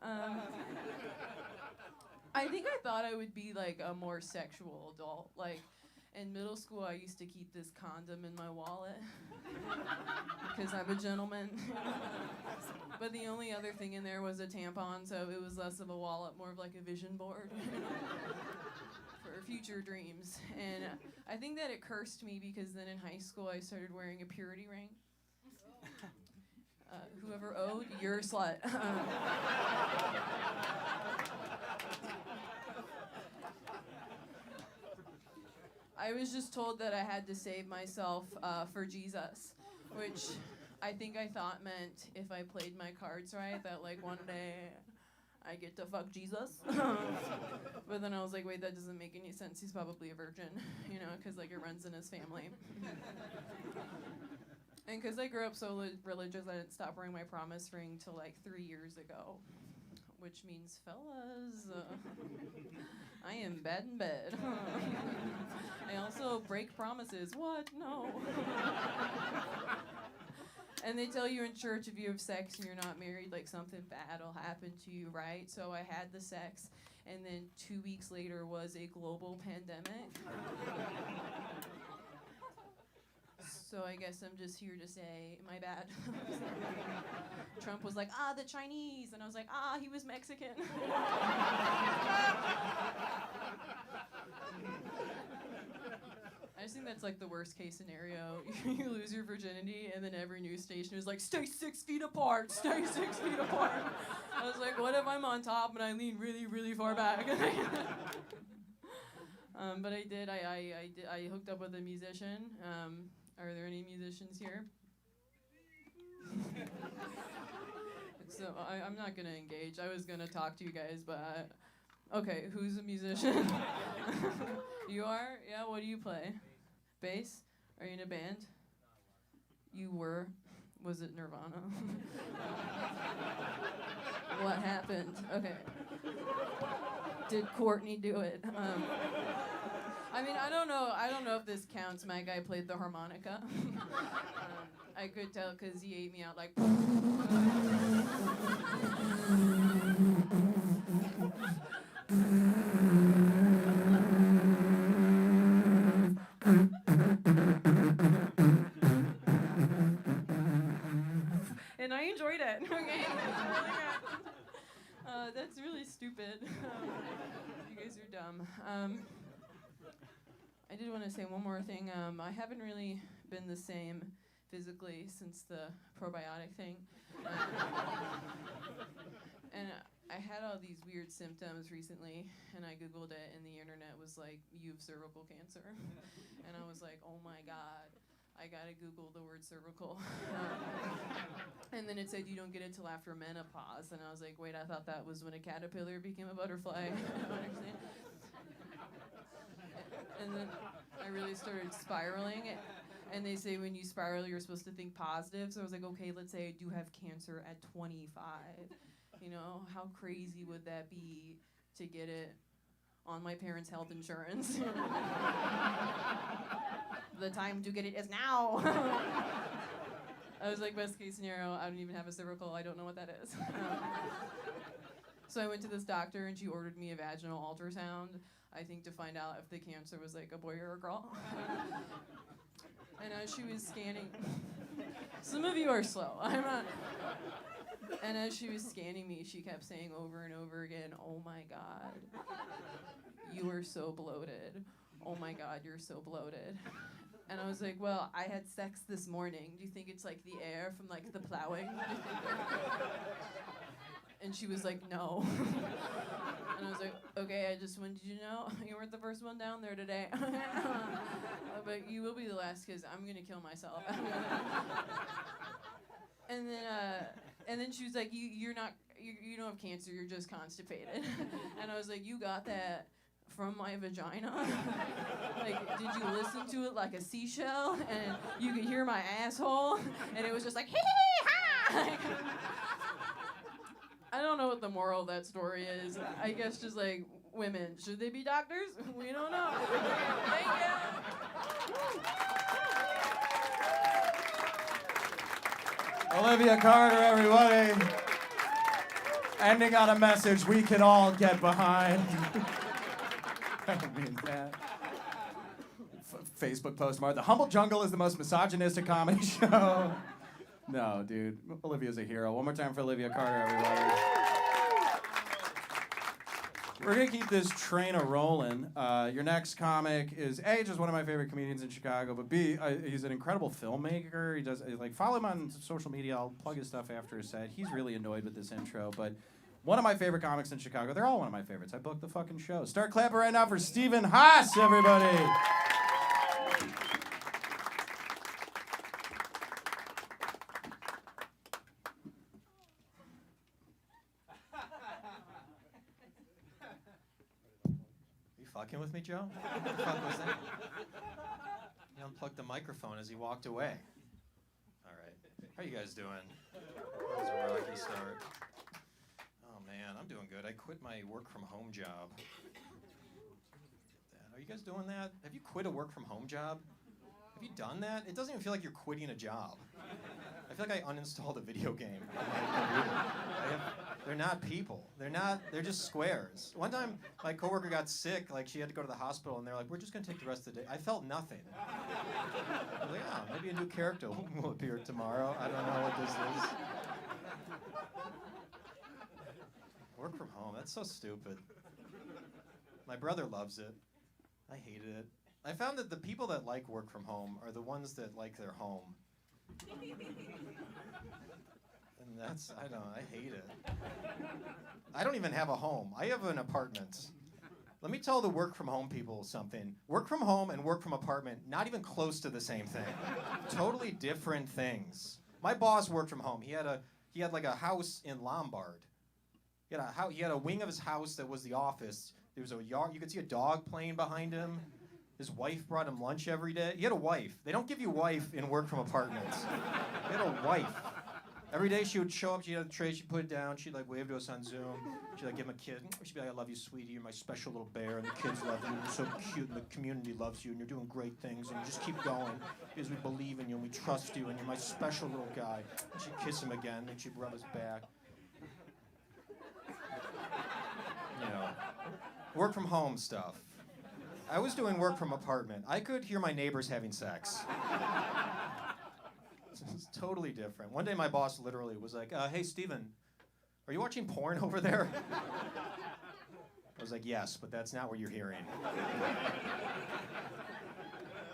I think I thought I would be like a more sexual adult. Like, in middle school, I used to keep this condom in my wallet because I'm a gentleman. But the only other thing in there was a tampon, so it was less of a wallet, more of like a vision board for future dreams. And I think that it cursed me because then in high school, I started wearing a purity ring. Whoever owed, you're a slut. I was just told that I had to save myself for Jesus, which I think I thought meant if I played my cards right, that like one day I get to fuck Jesus. But then I was like, wait, that doesn't make any sense. He's probably a virgin, you know, because like it runs in his family. And because I grew up so religious, I didn't stop wearing my promise ring till like 3 years ago, which means, fellas, I am bad in bed. I also break promises. What? No. And they tell you in church if you have sex and you're not married, like something bad will happen to you, right? So I had the sex, and then 2 weeks later was a global pandemic. So I guess I'm just here to say, my bad. Trump was like, the Chinese. And I was like, he was Mexican. I just think that's like the worst case scenario. You lose your virginity, and then every news station is like, stay 6 feet apart, stay 6 feet apart. I was like, what if I'm on top and I lean really, really far back? But I did. I hooked up with a musician. Are there any musicians here? So I'm not gonna engage. I was gonna talk to you guys, but okay, who's a musician? You are? Yeah, what do you play? Bass? Are you in a band? You were? Was it Nirvana? What happened? Okay. Did Courtney do it? I mean, I don't know if this counts. My guy played the harmonica. I could tell because he ate me out like. And I enjoyed it. Okay, that's really stupid. You guys are dumb. I did want to say one more thing. I haven't really been the same physically since the probiotic thing. And I had all these weird symptoms recently, and I Googled it, and the internet was like, you have cervical cancer. And I was like, oh my God, I gotta Google the word cervical. And then it said you don't get it till after menopause. And I was like, wait, I thought that was when a caterpillar became a butterfly. I don't understand. And then I really started spiraling. And they say when you spiral, you're supposed to think positive. So I was like, okay, let's say I do have cancer at 25. You know, how crazy would that be to get it on my parents' health insurance? The time to get it is now. I was like, best case scenario, I don't even have a cervical. I don't know what that is. So I went to this doctor, and she ordered me a vaginal ultrasound, I think to find out if the cancer was like a boy or a girl. And as she was scanning, some of you are slow. I'm not. And as she was scanning me, she kept saying over and over again, oh my God, you are so bloated. Oh my God, you're so bloated. And I was like, well, I had sex this morning. Do you think it's like the air from like the plowing? And she was like, no. And I was like, okay, I just wanted you to know you weren't the first one down there today. But you will be the last because I'm going to kill myself. And then she was like, you don't have cancer, you're just constipated. And I was like, you got that from my vagina? Like, did you listen to it like a seashell? And you could hear my asshole? And it was just like, hee hee ha! I don't know what the moral of that story is. I guess just like, women, should they be doctors? We don't know. Thank you. Olivia Carter, everybody. Ending on a message we can all get behind. I don't mean that. Facebook post, Mark. The Humble Jungle is the most misogynistic comedy show. No, dude. Olivia's a hero. One more time for Olivia Carter, everybody. We're going to keep this train a-rolling. Your next comic is, A, just one of my favorite comedians in Chicago, but B, he's an incredible filmmaker. He does, like, follow him on social media. I'll plug his stuff after his set. He's really annoyed with this intro, but one of my favorite comics in Chicago. They're all one of my favorites. I booked the fucking show. Start clapping right now for Stephen Haas, everybody. Fucking with me, Joe? What the fuck was that? He unplugged the microphone as he walked away. All right. How you guys doing? That was a rocky start. Oh, man, I'm doing good. I quit my work-from-home job. Are you guys doing that? Have you quit a work-from-home job? Have you done that? It doesn't even feel like you're quitting a job. I feel like I uninstalled a video game on my computer. They're not people. They're just squares. One time, my coworker got sick, like she had to go to the hospital, and they're like, we're just gonna take the rest of the day. I felt nothing. I was like, oh, maybe a new character will appear tomorrow. I don't know what this is. Work from home, that's so stupid. My brother loves it. I hated it. I found that the people that like work from home are the ones that like their home. And I hate it. I don't even have a home. I have an apartment. Let me tell the work from home people something. Work from home and work from apartment, not even close to the same thing. Totally different things. My boss worked from home. He had like a house in Lombard. He had a wing of his house that was the office. There was a yard. You could see a dog playing behind him. His wife brought him lunch every day. He had a wife. They don't give you wife in work from apartments. He had a wife. Every day she would show up, she had a tray, she'd put it down, she'd like wave to us on Zoom. She'd like give him a kid. She'd be like, I love you, sweetie, you're my special little bear, and the kids love you, and you're so cute, and the community loves you, and you're doing great things, and you just keep going, because we believe in you, and we trust you, and you're my special little guy. And she'd kiss him again, and she'd rub his back. You know, work from home stuff. I was doing work from apartment. I could hear my neighbors having sex. It's totally different. One day my boss literally was like, hey, Steven, are you watching porn over there? I was like, yes, but that's not what you're hearing.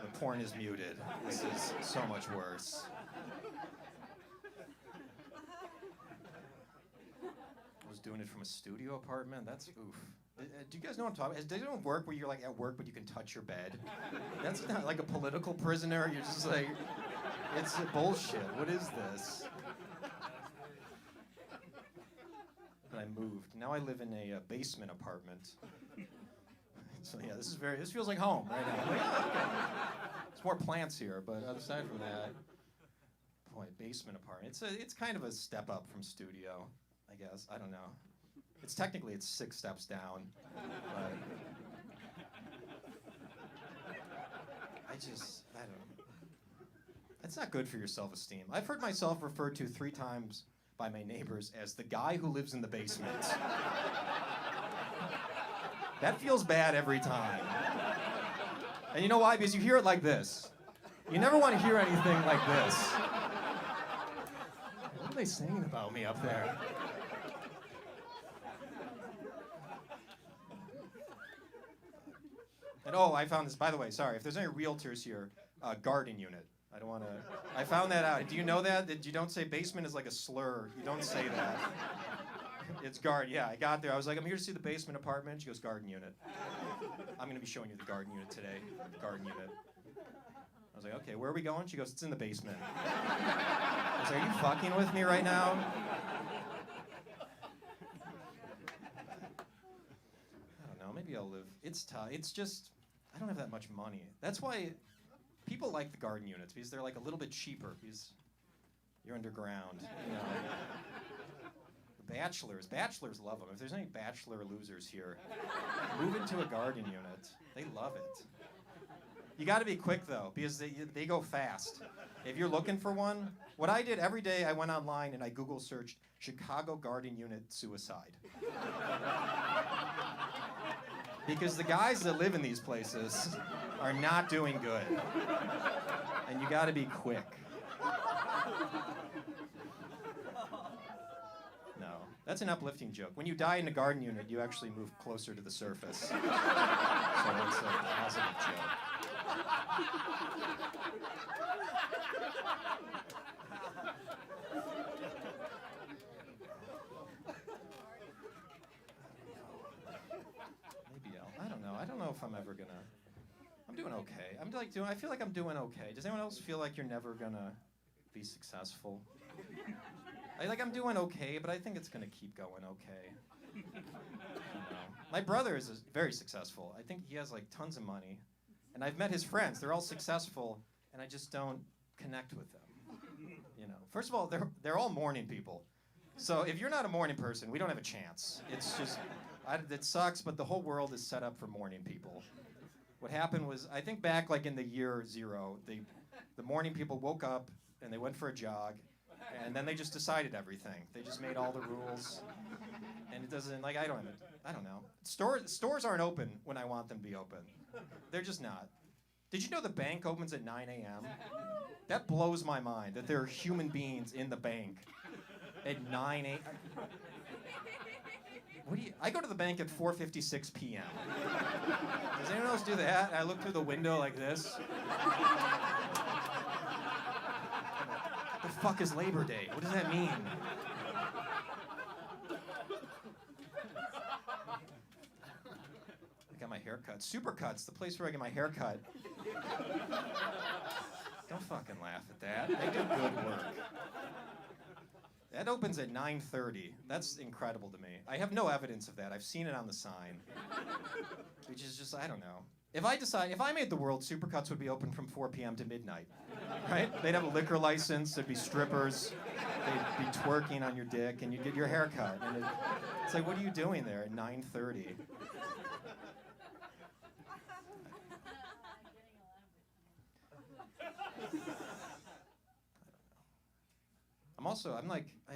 The porn is muted. This is so much worse. I was doing it from a studio apartment. That's oof. Do you guys know what I'm talking about? Does anyone work where you're like at work but you can touch your bed? That's not like a political prisoner. You're just like, it's bullshit. What is this? And I moved. Now I live in a basement apartment. So yeah, this feels like home right now. Like, oh, okay. There's more plants here, but aside from that, boy, basement apartment. It's kind of a step up from studio, I guess. I don't know. It's 6 steps down, but I don't know. That's not good for your self-esteem. I've heard myself referred to 3 times by my neighbors as the guy who lives in the basement. That feels bad every time. And you know why? Because you hear it like this. You never want to hear anything like this. What are they saying about me up there? And oh, I found this, by the way, sorry, if there's any realtors here, garden unit. I don't want to, I found that out. Do you know that? You don't say basement is like a slur. You don't say that. It's garden, yeah, I got there. I was like, I'm here to see the basement apartment. She goes, garden unit. I'm going to be showing you the garden unit today, garden unit. I was like, okay, where are we going? She goes, it's in the basement. I was like, are you fucking with me right now? I don't know, maybe I'll live, it's tough. It's just, I don't have that much money. That's why people like the garden units, because they're like a little bit cheaper, because you're underground, you know. Bachelors love them. If there's any bachelor losers here, move into a garden unit. They love it. You got to be quick though, because they go fast. If you're looking for one, what I did every day, I went online and I Google searched Chicago garden unit suicide. Because the guys that live in these places are not doing good. And you got to be quick. No, that's an uplifting joke. When you die in a garden unit, you actually move closer to the surface. So it's a positive joke. Maybe I don't know if I'm ever gonna. I'm doing okay. I feel like I'm doing okay. Does anyone else feel like you're never gonna be successful? I'm doing okay, but I think it's gonna keep going okay. I don't know. My brother is very successful. I think he has like tons of money. And I've met his friends. They're all successful, and I just don't connect with them. You know, first of all, they're all morning people. So if you're not a morning person, we don't have a chance. It's just, it sucks, but the whole world is set up for morning people. What happened was, I think back like in the year 0, the morning people woke up and they went for a jog, and then they just decided everything. They just made all the rules, and it doesn't I don't know. Stores aren't open when I want them to be open. They're just not. Did you know the bank opens at 9 a.m.? That blows my mind that there are human beings in the bank at 9 a.m. I go to the bank at 4:56 p.m. Does anyone else do that? I look through the window like this. What the fuck is Labor Day? What does that mean? I got my hair cut. Supercuts, the place where I get my hair cut. Don't fucking laugh at that. They do good work. That opens at 9:30. That's incredible to me. I have no evidence of that. I've seen it on the sign. Which is just, I don't know. If I made the world, Supercuts would be open from 4 p.m. to midnight. Right? They'd have a liquor license, there'd be strippers, they'd be twerking on your dick, and you'd get your hair cut. And it's like, what are you doing there at 9:30?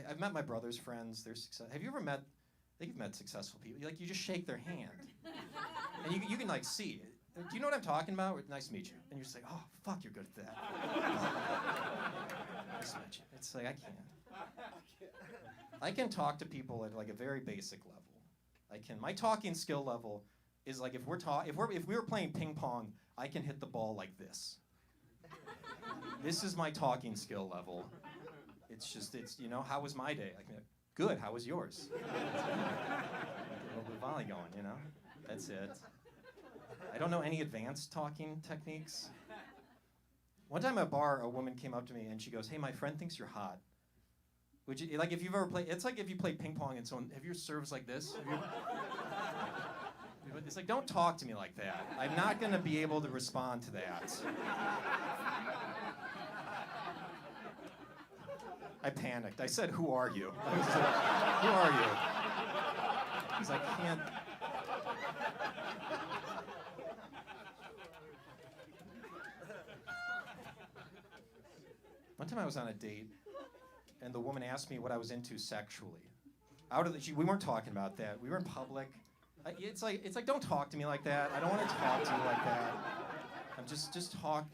I've met my brother's friends. They're have you ever met, I think you've met successful people. You just shake their hand. And you can see it. Do you know what I'm talking about? Nice to meet you. And you're just like, oh, fuck, you're good at that. Nice to meet you. It's like, I can't. I can talk to people at a very basic level. My talking skill level is if we were playing ping pong, I can hit the ball like this. This is my talking skill level. It's how was my day? Good, how was yours? A little bit of volley going, you know? That's it. I don't know any advanced talking techniques. One time at a bar, a woman came up to me and she goes, "Hey, my friend thinks you're hot." Which, like, if you've ever played, it's like if you play ping pong and someone, have your serves like this? It's like, don't talk to me like that. I'm not gonna be able to respond to that. I panicked. I said, "Who are you?" I was like, "Who are you?" Because I can't. One time I was on a date, and the woman asked me what I was into sexually. We weren't talking about that. We were in public. It's like, don't talk to me like that. I don't want to talk to you like that. I'm just talk.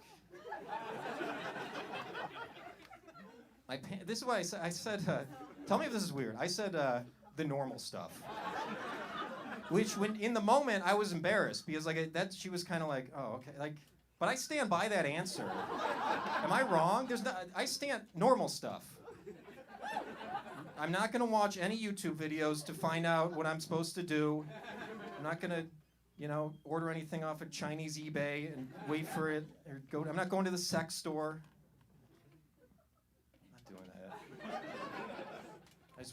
This is why I said, tell me if this is weird. I said the normal stuff. Which, when in the moment, I was embarrassed because she was kind of like, oh, okay, like, but I stand by that answer. Am I wrong? I stand normal stuff. I'm not gonna watch any YouTube videos to find out what I'm supposed to do. I'm not gonna, order anything off of Chinese eBay and wait for it. I'm not going to the sex store. I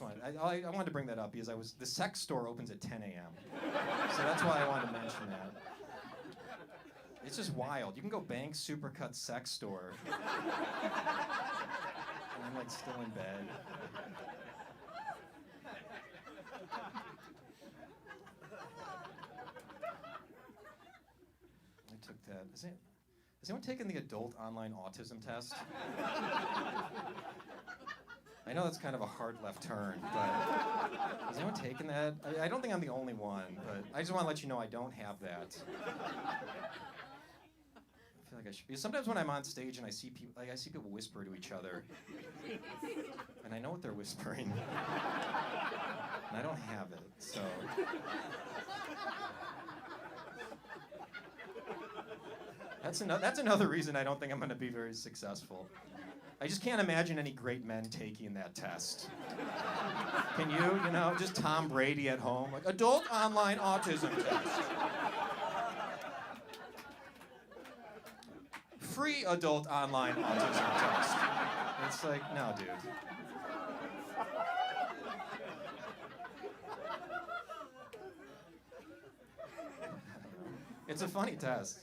wanted to bring that up because the sex store opens at 10 a.m. So that's why I wanted to mention that. It's just wild. You can go bank supercut sex store. And I'm like still in bed. I took that. Has anyone taken the adult online autism test? I know that's kind of a hard left turn, but has anyone taken that? I don't think I'm the only one, but I just want to let you know I don't have that. I feel like I should. Because sometimes when I'm on stage and I see people whisper to each other, and I know what they're whispering, and I don't have it, so. That's another reason I don't think I'm going to be very successful. I just can't imagine any great men taking that test. Can you? Just Tom Brady at home, like adult online autism test. Free adult online autism test. It's like, no, dude. It's a funny test.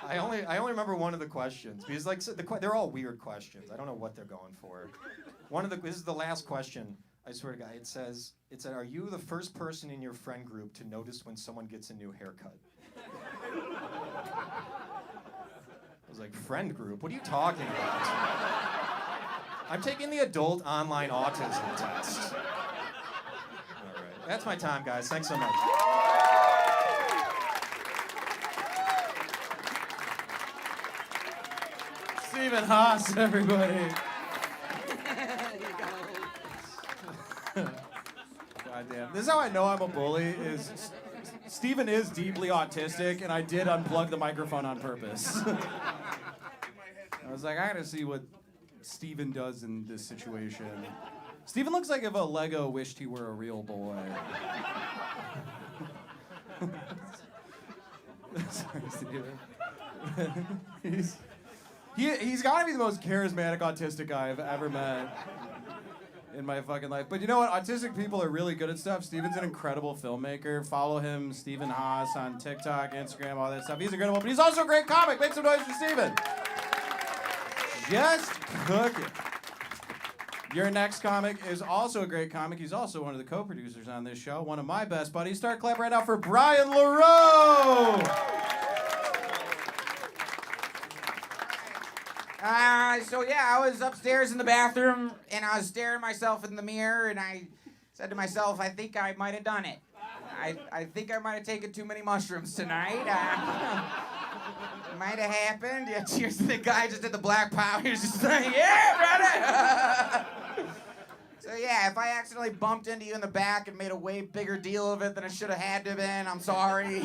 I only remember one of the questions because they're all weird questions. I don't know what they're going for. This is the last question. I swear to God. It said, "Are you the first person in your friend group to notice when someone gets a new haircut?" I was like, "Friend group? What are you talking about?" I'm taking the adult online autism test. All right, that's my time, guys. Thanks so much. Stephen Haas, everybody. Goddamn. This is how I know I'm a bully, is Stephen is deeply autistic, and I did unplug the microphone on purpose. I was like, I gotta see what Stephen does in this situation. Stephen looks like if a Lego wished he were a real boy. Sorry, Stephen. He's got to be the most charismatic autistic guy I've ever met in my fucking life. But you know what? Autistic people are really good at stuff. Steven's an incredible filmmaker. Follow him, Stephen Haas, on TikTok, Instagram, all that stuff. He's incredible, but he's also a great comic. Make some noise for Stephen. Just cooking. Your next comic is also a great comic. He's also one of the co-producers on this show. One of my best buddies. Start clap right now for Brian Lirot. I was upstairs in the bathroom, and I was staring myself in the mirror, and I said to myself, I think I might have done it. I think I might have taken too many mushrooms tonight. Might have happened. Yeah, cheers to the guy just did the black power. He was just like, yeah, brother. So yeah, if I accidentally bumped into you in the back and made a way bigger deal of it than I should have had to have been, I'm sorry,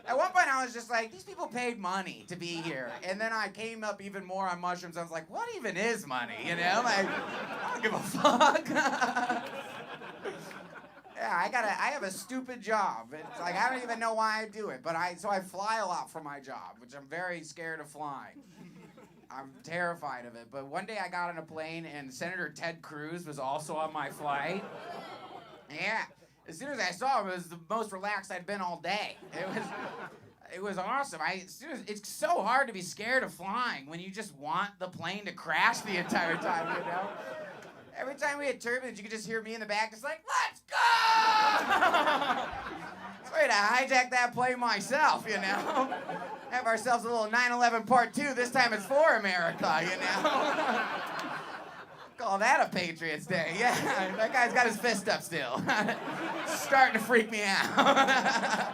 At one point, I was just like, these people paid money to be here. And then I came up even more on mushrooms. I was like, what even is money, Like, I don't give a fuck. Yeah, I have a stupid job. It's like, I don't even know why I do it, but so I fly a lot for my job, which I'm very scared of flying. I'm terrified of it. But one day I got on a plane and Senator Ted Cruz was also on my flight. Yeah. As soon as I saw him, it was the most relaxed I'd been all day. It was awesome. It's so hard to be scared of flying when you just want the plane to crash the entire time, you know? Every time we had turbulence, you could just hear me in the back just like, let's go! I was ready to hijack that plane myself, you know? Have ourselves a little 9/11 Part 2. This time it's for America, you know? Call that a Patriots Day. Yeah, that guy's got his fist up still. Starting to freak me out.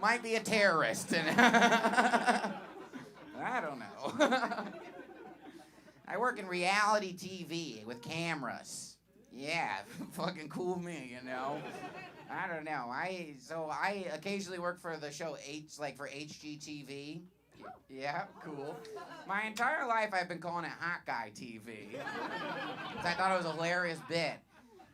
Might be a terrorist. I don't know. I work in reality TV with cameras. Yeah, fucking cool me, you know. I don't know. I occasionally work for the show for HGTV. Yeah, cool. My entire life I've been calling it Hot Guy TV. 'Cause I thought it was a hilarious bit.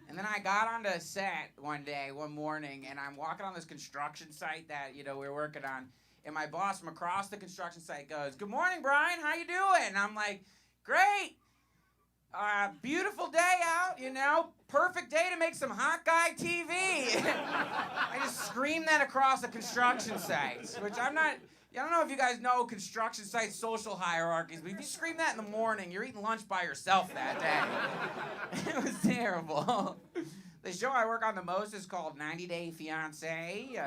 And then I got onto a set one morning, and I'm walking on this construction site that, you know, we're working on. And my boss from across the construction site goes, "Good morning, Brian, how you doing?" And I'm like, "Great. Beautiful day out, you know. Perfect day to make some Hot Guy TV." I just screamed that across the construction site, which I don't know if you guys know construction site social hierarchies, but if you scream that in the morning, you're eating lunch by yourself that day. It was terrible. The show I work on the most is called 90 Day Fiancé.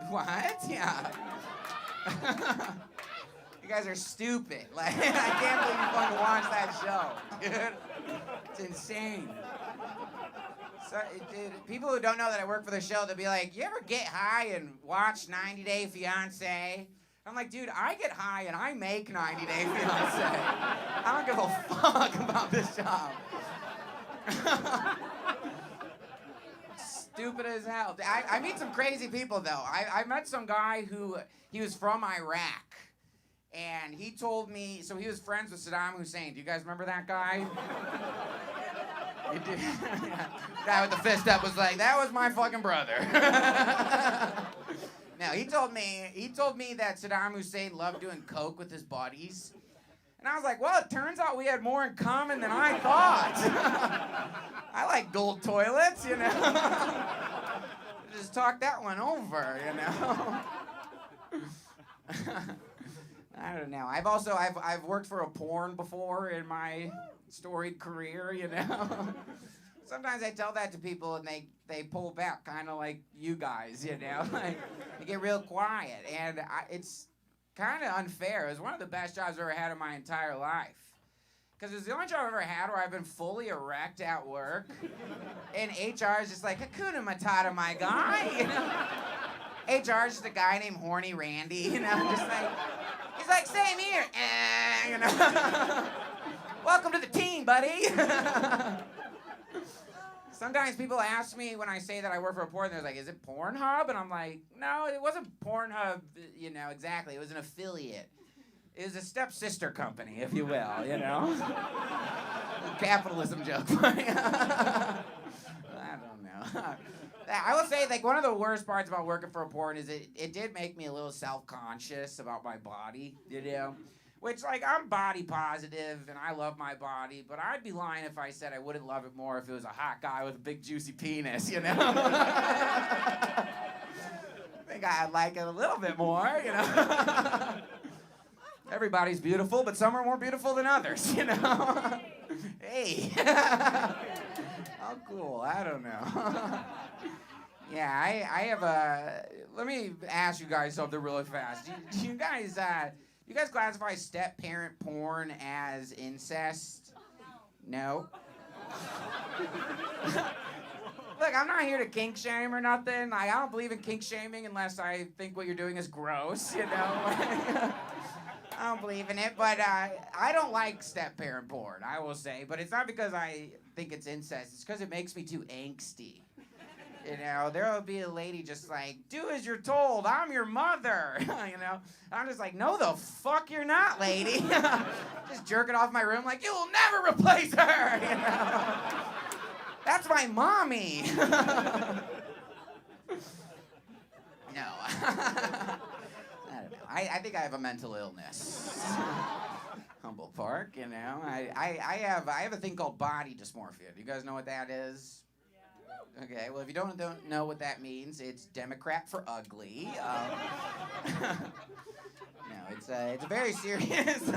What? Yeah. You guys are stupid. Like, I can't believe you fucking watch that show, dude. It's insane. So, people who don't know that I work for the show, they'll be like, "You ever get high and watch 90 Day Fiancé?" I'm like, "Dude, I get high and I make 90 Day Fiancé. I don't give a fuck about this job." Stupid as hell. I meet some crazy people, though. I met some guy he was from Iraq. And he told me, so he was friends with Saddam Hussein. Do you guys remember that guy? You do? Guy with the fist up was like, "That was my fucking brother." No, he told me that Saddam Hussein loved doing coke with his buddies. And I was like, well, it turns out we had more in common than I thought. I like gold toilets, you know. Just talk that one over, you know. I don't know. I've worked for a porn before in my storied career, you know. Sometimes I tell that to people and they pull back, kind of like you guys, you know. Like, they get real quiet, and it's kind of unfair. It was one of the best jobs I've ever had in my entire life. Because it's the only job I've ever had where I've been fully erect at work, and HR is just like, "Hakuna Matata, my guy," you know. HR is just a guy named Horny Randy, you know, just like, he's like, "Same here," you know. "Welcome to the team, buddy." Sometimes people ask me when I say that I work for a porn, they're like, "Is it Pornhub?" And I'm like, "No, it wasn't Pornhub, you know, exactly. It was an affiliate. It was a stepsister company, if you will, you know." Capitalism joke. I don't know. I will say, like, one of the worst parts about working for a porn is it did make me a little self-conscious about my body, you know? Which, like, I'm body positive, and I love my body, but I'd be lying if I said I wouldn't love it more if it was a hot guy with a big, juicy penis, you know? I think I'd like it a little bit more, you know? Everybody's beautiful, but some are more beautiful than others, you know? Hey. How cool. I don't know. Yeah, I have a... Let me ask you guys something really fast. Do you guys classify step-parent porn as incest? No? Look, I'm not here to kink shame or nothing. I don't believe in kink shaming unless I think what you're doing is gross, you know? I don't believe in it, but I don't like step-parent porn, I will say. But it's not because I think it's incest. It's because it makes me too angsty. You know, there will be a lady just like, "Do as you're told, I'm your mother." You know? I'm just like, "No, the fuck you're not, lady." Just jerking off my room like, "You'll never replace her." You know? That's my my mommy. No. I don't know. I think I have a mental illness. Humboldt Park, you know. I have a thing called body dysmorphia. Do you guys know what that is? Yeah. Okay, well, if you don't know what that means, it's Democrat for ugly. No, it's a very serious...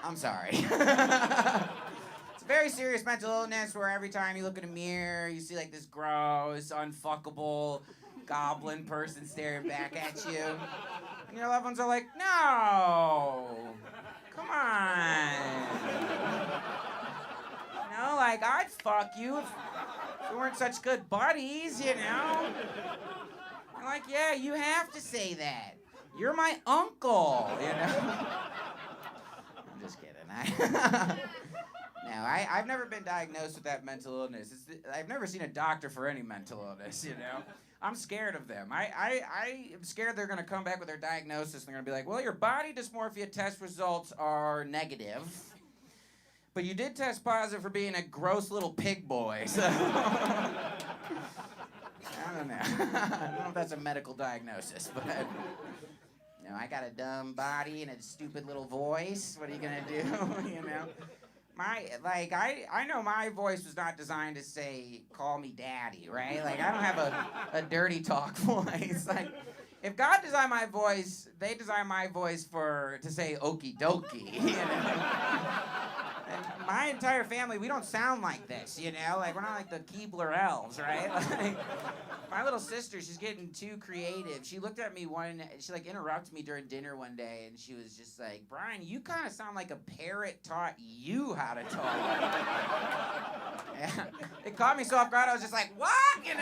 I'm sorry. It's a very serious mental illness where every time you look in a mirror, you see like this gross, unfuckable goblin person staring back at you. And your loved ones are like, no, come on. You know, like, I'd fuck you if we weren't such good buddies, you know? I'm like, yeah, you have to say that. You're my uncle, you know? I'm just kidding. No, I've never been diagnosed with that mental illness. I've never seen a doctor for any mental illness, you know? I'm scared of them. I am scared they're going to come back with their diagnosis and they're going to be like, well, your body dysmorphia test results are negative, but you did test positive for being a gross little pig boy, so... I don't know. I don't know if that's a medical diagnosis, but... You know, I got a dumb body and a stupid little voice. What are you gonna do? You know, I know my voice was not designed to say, "Call me daddy," right? Like, I don't have a dirty talk voice. Like, if God designed my voice, they designed my voice to say "okie dokie." You know. And my entire family, we don't sound like this. You know, like we're not like the Keebler elves, right? Like, my little sister, she's getting too creative. She looked at me she like interrupted me during dinner one day, and she was just like, Brian, you kind of sound like a parrot taught you how to talk. Yeah. It caught me so off guard, I was just like, what? You know?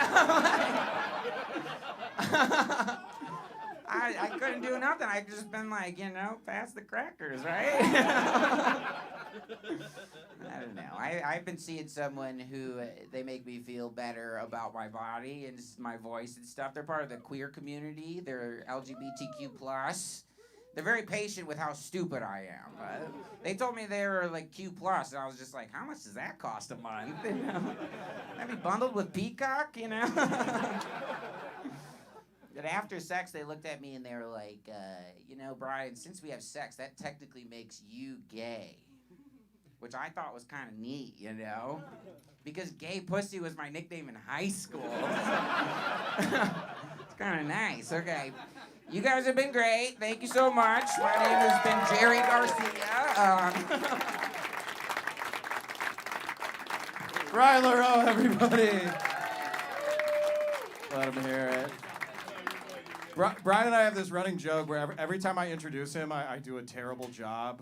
I couldn't do nothing. I'd just been like, you know, pass the crackers, right? I don't know. I've been seeing someone who they make me feel better about my body and my voice and stuff. They're part of the queer community. They're LGBTQ+. They're very patient with how stupid I am. They told me they were like Q+, and I was just like, how much does that cost a month? You know? I'd be bundled with Peacock, you know? And after sex, they looked at me and they were like, you know, Brian, since we have sex, that technically makes you gay. Which I thought was kind of neat, you know? Because gay pussy was my nickname in high school. It's kind of nice. Okay. You guys have been great. Thank you so much. My name has been Jerry Garcia. Brian Lirot, everybody. Let him hear it. Brian and I have this running joke where every time I introduce him, I do a terrible job.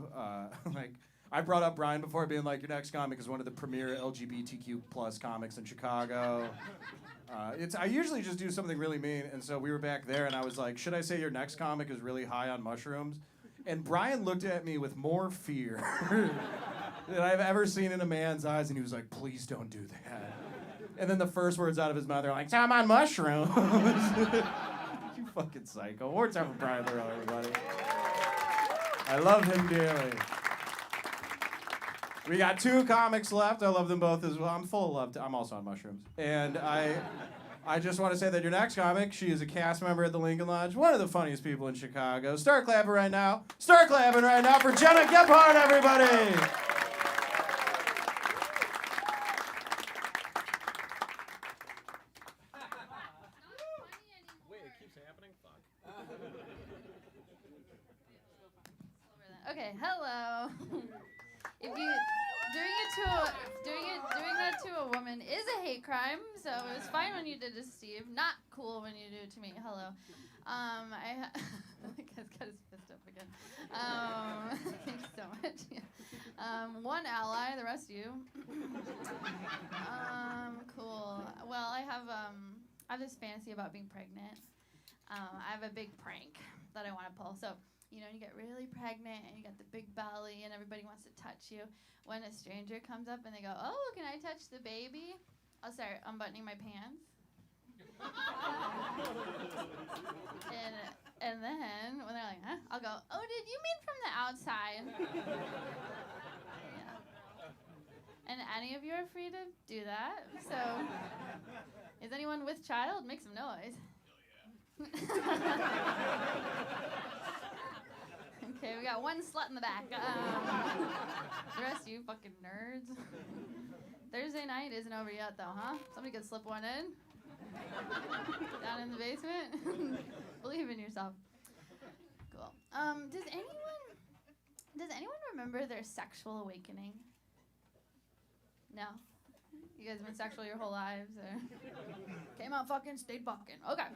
Like, I brought up Brian before, being like, your next comic is one of the premier LGBTQ+ comics in Chicago. I usually just do something really mean, and so we were back there, and I was like, should I say your next comic is really high on mushrooms? And Brian looked at me with more fear than I've ever seen in a man's eyes, and he was like, please don't do that. And then the first words out of his mouth are like, so I'm on mushrooms. You fucking psycho. One more time for Brian Lirot, everybody. I love him dearly. We got 2 comics left. I love them both as well. I'm full of love. I'm also on mushrooms. And I just want to say that your next comic, she is a cast member at the Lincoln Lodge, one of the funniest people in Chicago. Start clapping right now. Start clapping right now for Gena Gephart, everybody. Okay, hello. If you doing that to a woman is a hate crime, so it was fine when you did to Steve. Not cool when you do it to me. Hello. The guy's got his fist up again. Thanks so much. Yeah. One ally, the rest of you. Cool. Well, I have this fantasy about being pregnant. I have a big prank that I want to pull. So, you know, you get really pregnant and you got the big belly and everybody wants to touch you. When a stranger comes up and they go, oh, can I touch the baby? I'll start unbuttoning my pants. and then when they're like, huh? I'll go, oh, did you mean from the outside? Yeah. And any of you are free to do that. So, is anyone with child? Make some noise. Okay, we got one slut in the back. The rest of you fucking nerds. Thursday night isn't over yet, though, huh? Somebody could slip one in. Down in the basement. Believe in yourself. Cool. Does anyone remember their sexual awakening? No? You guys have been sexual your whole lives? Or came out fucking, stayed fucking. Okay.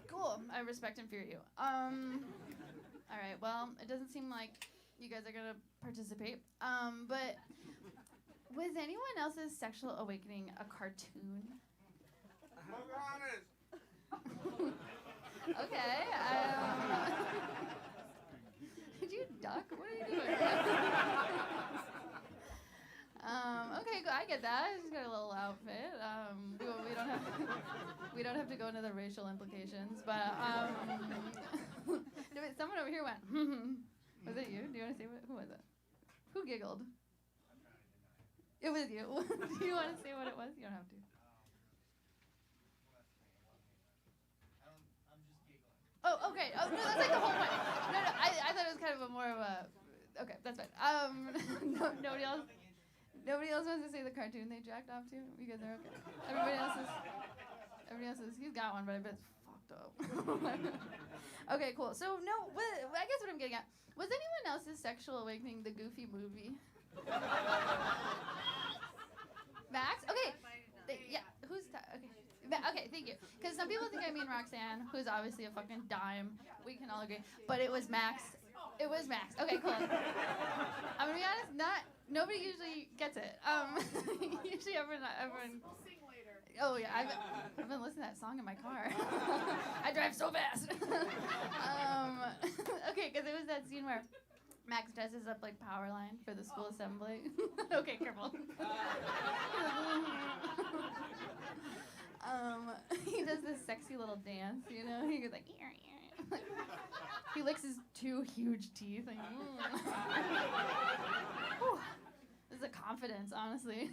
Cool. I respect and fear you. All right, well, it doesn't seem like you guys are gonna participate. But was anyone else's sexual awakening a cartoon? Okay. Did you duck? What are you doing? Okay, I get that. I just got a little outfit. We don't have to go into the racial implications, but someone over here went. Was it you? Do you want to say who was it? Who giggled? It was you. Do you want to say what it was? You don't have to. Oh, okay. Oh, no, that's like the whole point. No, I thought it was kind of a more of a. Okay, that's fine. Nobody else wants to say the cartoon they jacked off to. You guys are okay. Everybody else is. He's got one, but I bet it's fucked up. Okay, cool. So no, I guess what I'm getting at was anyone else's sexual awakening the Goofy movie? Max? Okay. Yeah. Who's that? Okay. Okay, thank you. Because some people think I mean Roxanne, who's obviously a fucking dime. We can all agree. But it was Max. It was Max. Okay, cool. I'm gonna be honest. Nobody usually gets it. Usually everyone. We'll sing later. Oh yeah, I've been listening to that song in my car. I drive so fast. Okay, because it was that scene where Max dresses up like Powerline for the school assembly. Okay, careful. He does this sexy little dance, you know? He goes like, he licks his 2 huge teeth. Like, This is a confidence, honestly.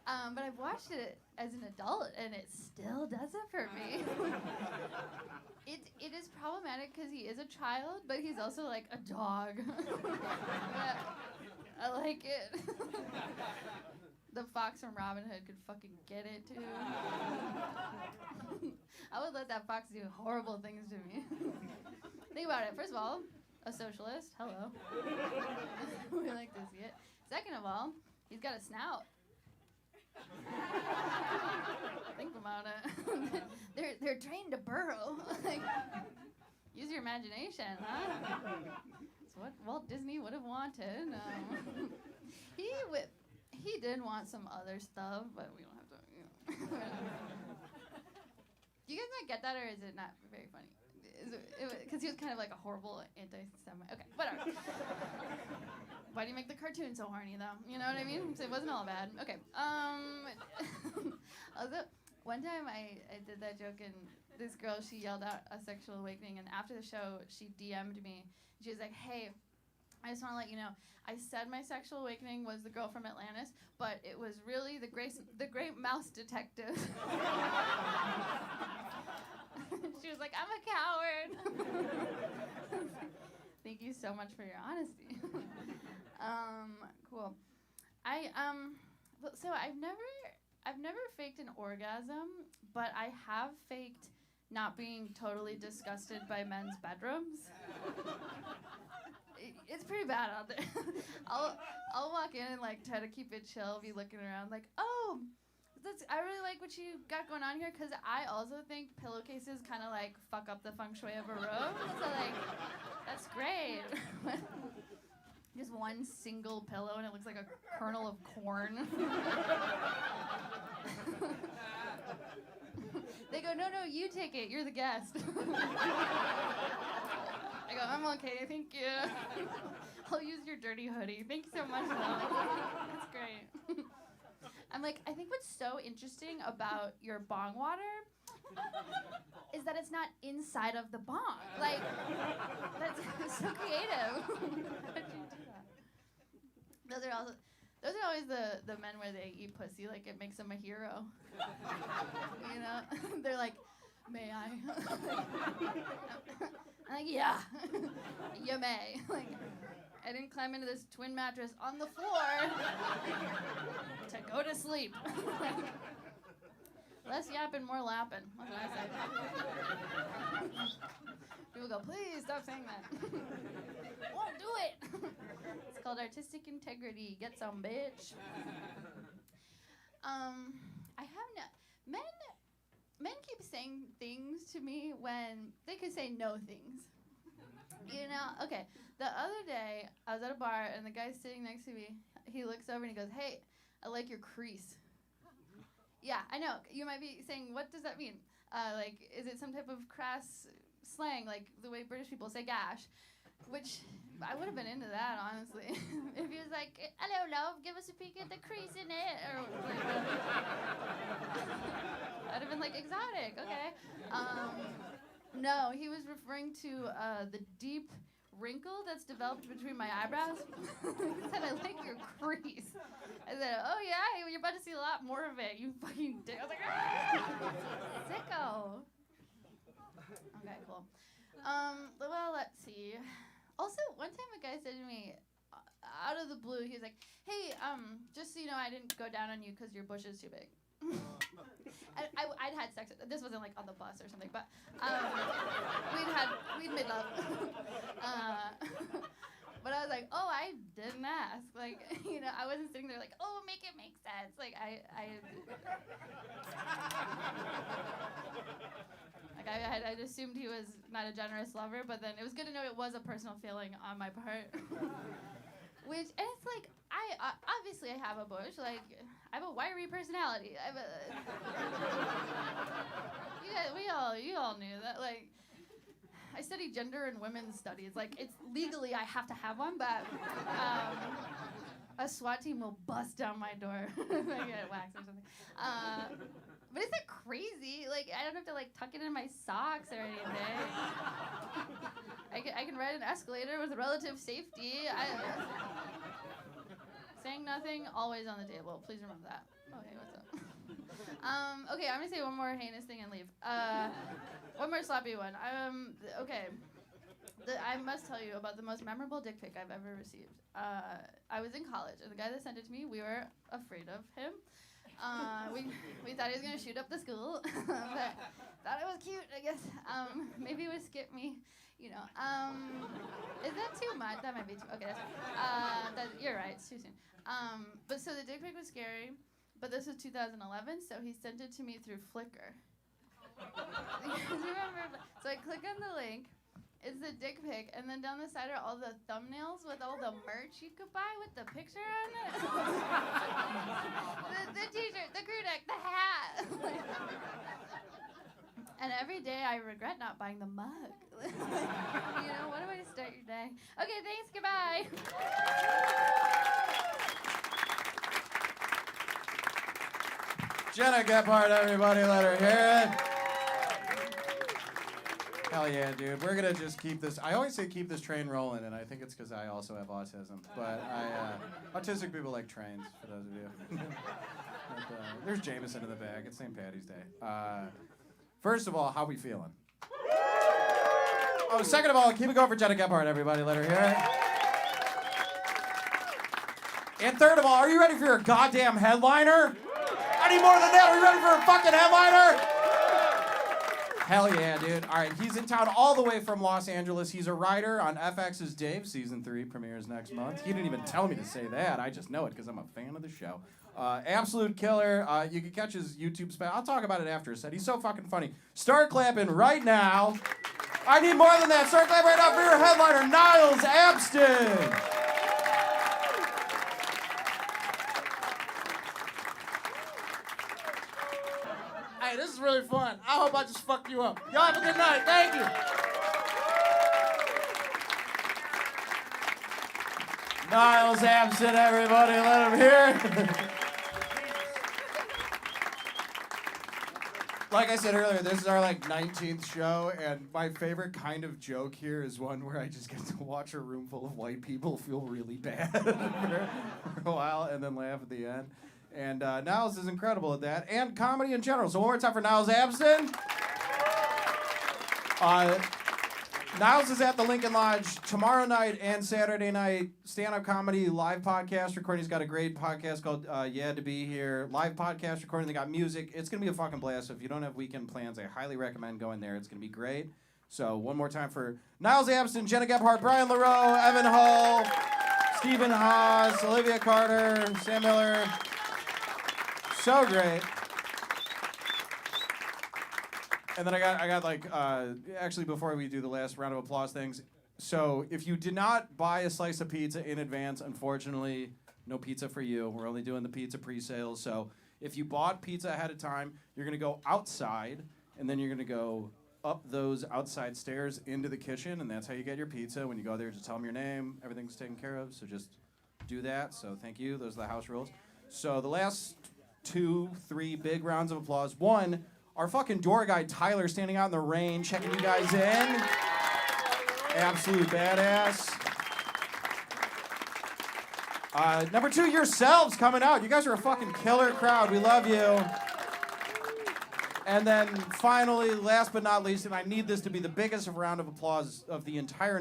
But I've watched it as an adult, and it still does it for me. It is problematic because he is a child, but he's also like a dog. I like it. The fox from Robin Hood could fucking get it, too. I would let that fox do horrible things to me. Think about it. First of all, a socialist. Hello. We like to see it. Second of all, he's got a snout. Think about it. They're trained to burrow. Like, use your imagination, huh? It's what Walt Disney would have wanted. He did want some other stuff, but we don't have to. Do you guys not get that, or is it not very funny? Because he was kind of like a horrible anti-Semite. Okay, whatever. Why do you make the cartoon so horny, though? You know what I mean? So it wasn't all bad. Okay. Also, one time I did that joke, and this girl, she yelled out a sexual awakening, and after the show, she DM'd me. She was like, hey, I just want to let you know, I said my sexual awakening was the girl from Atlantis, but it was really the great mouse detective. She was like, I'm a coward. Thank you so much for your honesty. Cool. So I've never faked an orgasm, but I have faked not being totally disgusted by men's bedrooms. It's pretty bad out there. I'll walk in and like try to keep it chill, be looking around like, oh, I really like what you got going on here, because I also think pillowcases kind of like fuck up the feng shui of a room. So like, that's great. Just one single pillow and it looks like a kernel of corn. They go, no, you take it. You're the guest. I go, I'm okay, thank you. I'll use your dirty hoodie. Thank you so much, though. That's great. I'm like, I think what's so interesting about your bong water is that it's not inside of the bong. Like, that's so creative. How did you do that? Those are also Those are always the men where they eat pussy, like it makes them a hero. You know? They're like, may I? I'm like, yeah, you may. Like, I didn't climb into this twin mattress on the floor to go to sleep. Less yapping, more lapping. That's what I say. People go, please stop saying that. Won't do it. It's called artistic integrity. Get some, bitch. I have no. Men keep saying things to me when they could say no things. You know? Okay. The other day, I was at a bar, and the guy sitting next to me, he looks over and he goes, hey, I like your crease. Yeah, I know. You might be saying, what does that mean? Like, is it some type of crass slang, like the way British people say gash? Which, I would have been into that, honestly. If he was like, hello, love, give us a peek at the crease in it. Or like, I'd have been like, exotic, okay. No, he was referring to the deep wrinkle that's developed between my eyebrows. He said, I like your crease. I said, oh yeah, you're about to see a lot more of it, you fucking dick. I was like, sicko. Okay, cool. Well, let's see. Also, one time a guy said to me, out of the blue, he was like, hey, just so you know, I didn't go down on you because your bush is too big. I'd had sex. This wasn't like on the bus or something, but we'd made love. But I was like, oh, I didn't ask. Like, you know, I wasn't sitting there like, oh, make it make sense. Like, I'd assumed he was not a generous lover, but then it was good to know it was a personal feeling on my part. And it's like, obviously I have a bush, like, I have a wiry personality. You all knew that, like, I study gender and women's studies. Like, it's legally I have to have one, but a SWAT team will bust down my door if I get waxed or something. But isn't that crazy? Like, I don't have to, like, tuck it in my socks or anything. I can ride an escalator with relative safety. Saying nothing, always on the table. Please remember that. Oh, hey, what's up? Okay, I'm gonna say one more heinous thing and leave. One more sloppy one. Okay. I must tell you about the most memorable dick pic I've ever received. I was in college, and the guy that sent it to me, we were afraid of him. We thought he was gonna shoot up the school, but thought it was cute, I guess. Maybe it would skip me, you know. Is that too much? That might be too. Okay, you're right. It's too soon. But so the dick pic was scary, but this was 2011, so he sent it to me through Flickr. Do you remember? So I click on the link. It's the dick pic, and then down the side are all the thumbnails with all the merch you could buy with the picture on it. the t-shirt, the crew neck, the hat. And every day I regret not buying the mug. You know, what a way to start your day. Okay, thanks, goodbye. Gena Gephart, everybody, let her hear it. Hell yeah, dude. We're going to just keep this. I always say keep this train rolling, and I think it's because I also have autism. But autistic people like trains, for those of you. But, there's Jameson in the bag. It's St. Patty's Day. First of all, how we feeling? Oh, second of all, keep it going for Gena Gephart, everybody. Let her hear it. And third of all, are you ready for your goddamn headliner? I need more than that. Are you ready for a fucking headliner? Hell yeah, dude. All right, he's in town all the way from Los Angeles. He's a writer on FX's Dave. Season 3 premieres next month. He didn't even tell me to say that. I just know it because I'm a fan of the show. Absolute killer. You can catch his YouTube special. I'll talk about it after a set. He's so fucking funny. Start clapping right now. I need more than that. Start clapping right now for your headliner, Niles Abston. Hey, this is really fun. I hope I just fucked you up. Y'all have a good night. Thank you. Niles Abston, everybody, let him hear it. Like I said earlier, this is our 19th show, and my favorite kind of joke here is one where I just get to watch a room full of white people feel really bad for a while and then laugh at the end. And Niles is incredible at that, and comedy in general. So one more time for Niles Abston. Niles is at the Lincoln Lodge tomorrow night and Saturday night. Stand-up comedy, live podcast recording. He's got a great podcast called Yeah to Be Here. Live podcast recording. They got music. It's going to be a fucking blast. So if you don't have weekend plans, I highly recommend going there. It's going to be great. So one more time for Niles Abston, Gena Gephart, Brian Lirot, Evan Hull, Stephen Haas, Olivia Carter, Sam Miller. So great. And then I got actually before we do the last round of applause things, so if you did not buy a slice of pizza in advance, unfortunately, no pizza for you. We're only doing the pizza pre-sales. So if you bought pizza ahead of time, you're going to go outside, and then you're going to go up those outside stairs into the kitchen, and that's how you get your pizza. When you go there, just tell them your name. Everything's taken care of, so just do that. So thank you. Those are the house rules. So the last 2-3 big rounds of applause. One, our fucking door guy, Tyler, standing out in the rain, checking you guys in. Absolute badass. Number 2, yourselves coming out. You guys are a fucking killer crowd. We love you. And then finally, last but not least, and I need this to be the biggest round of applause of the entire night.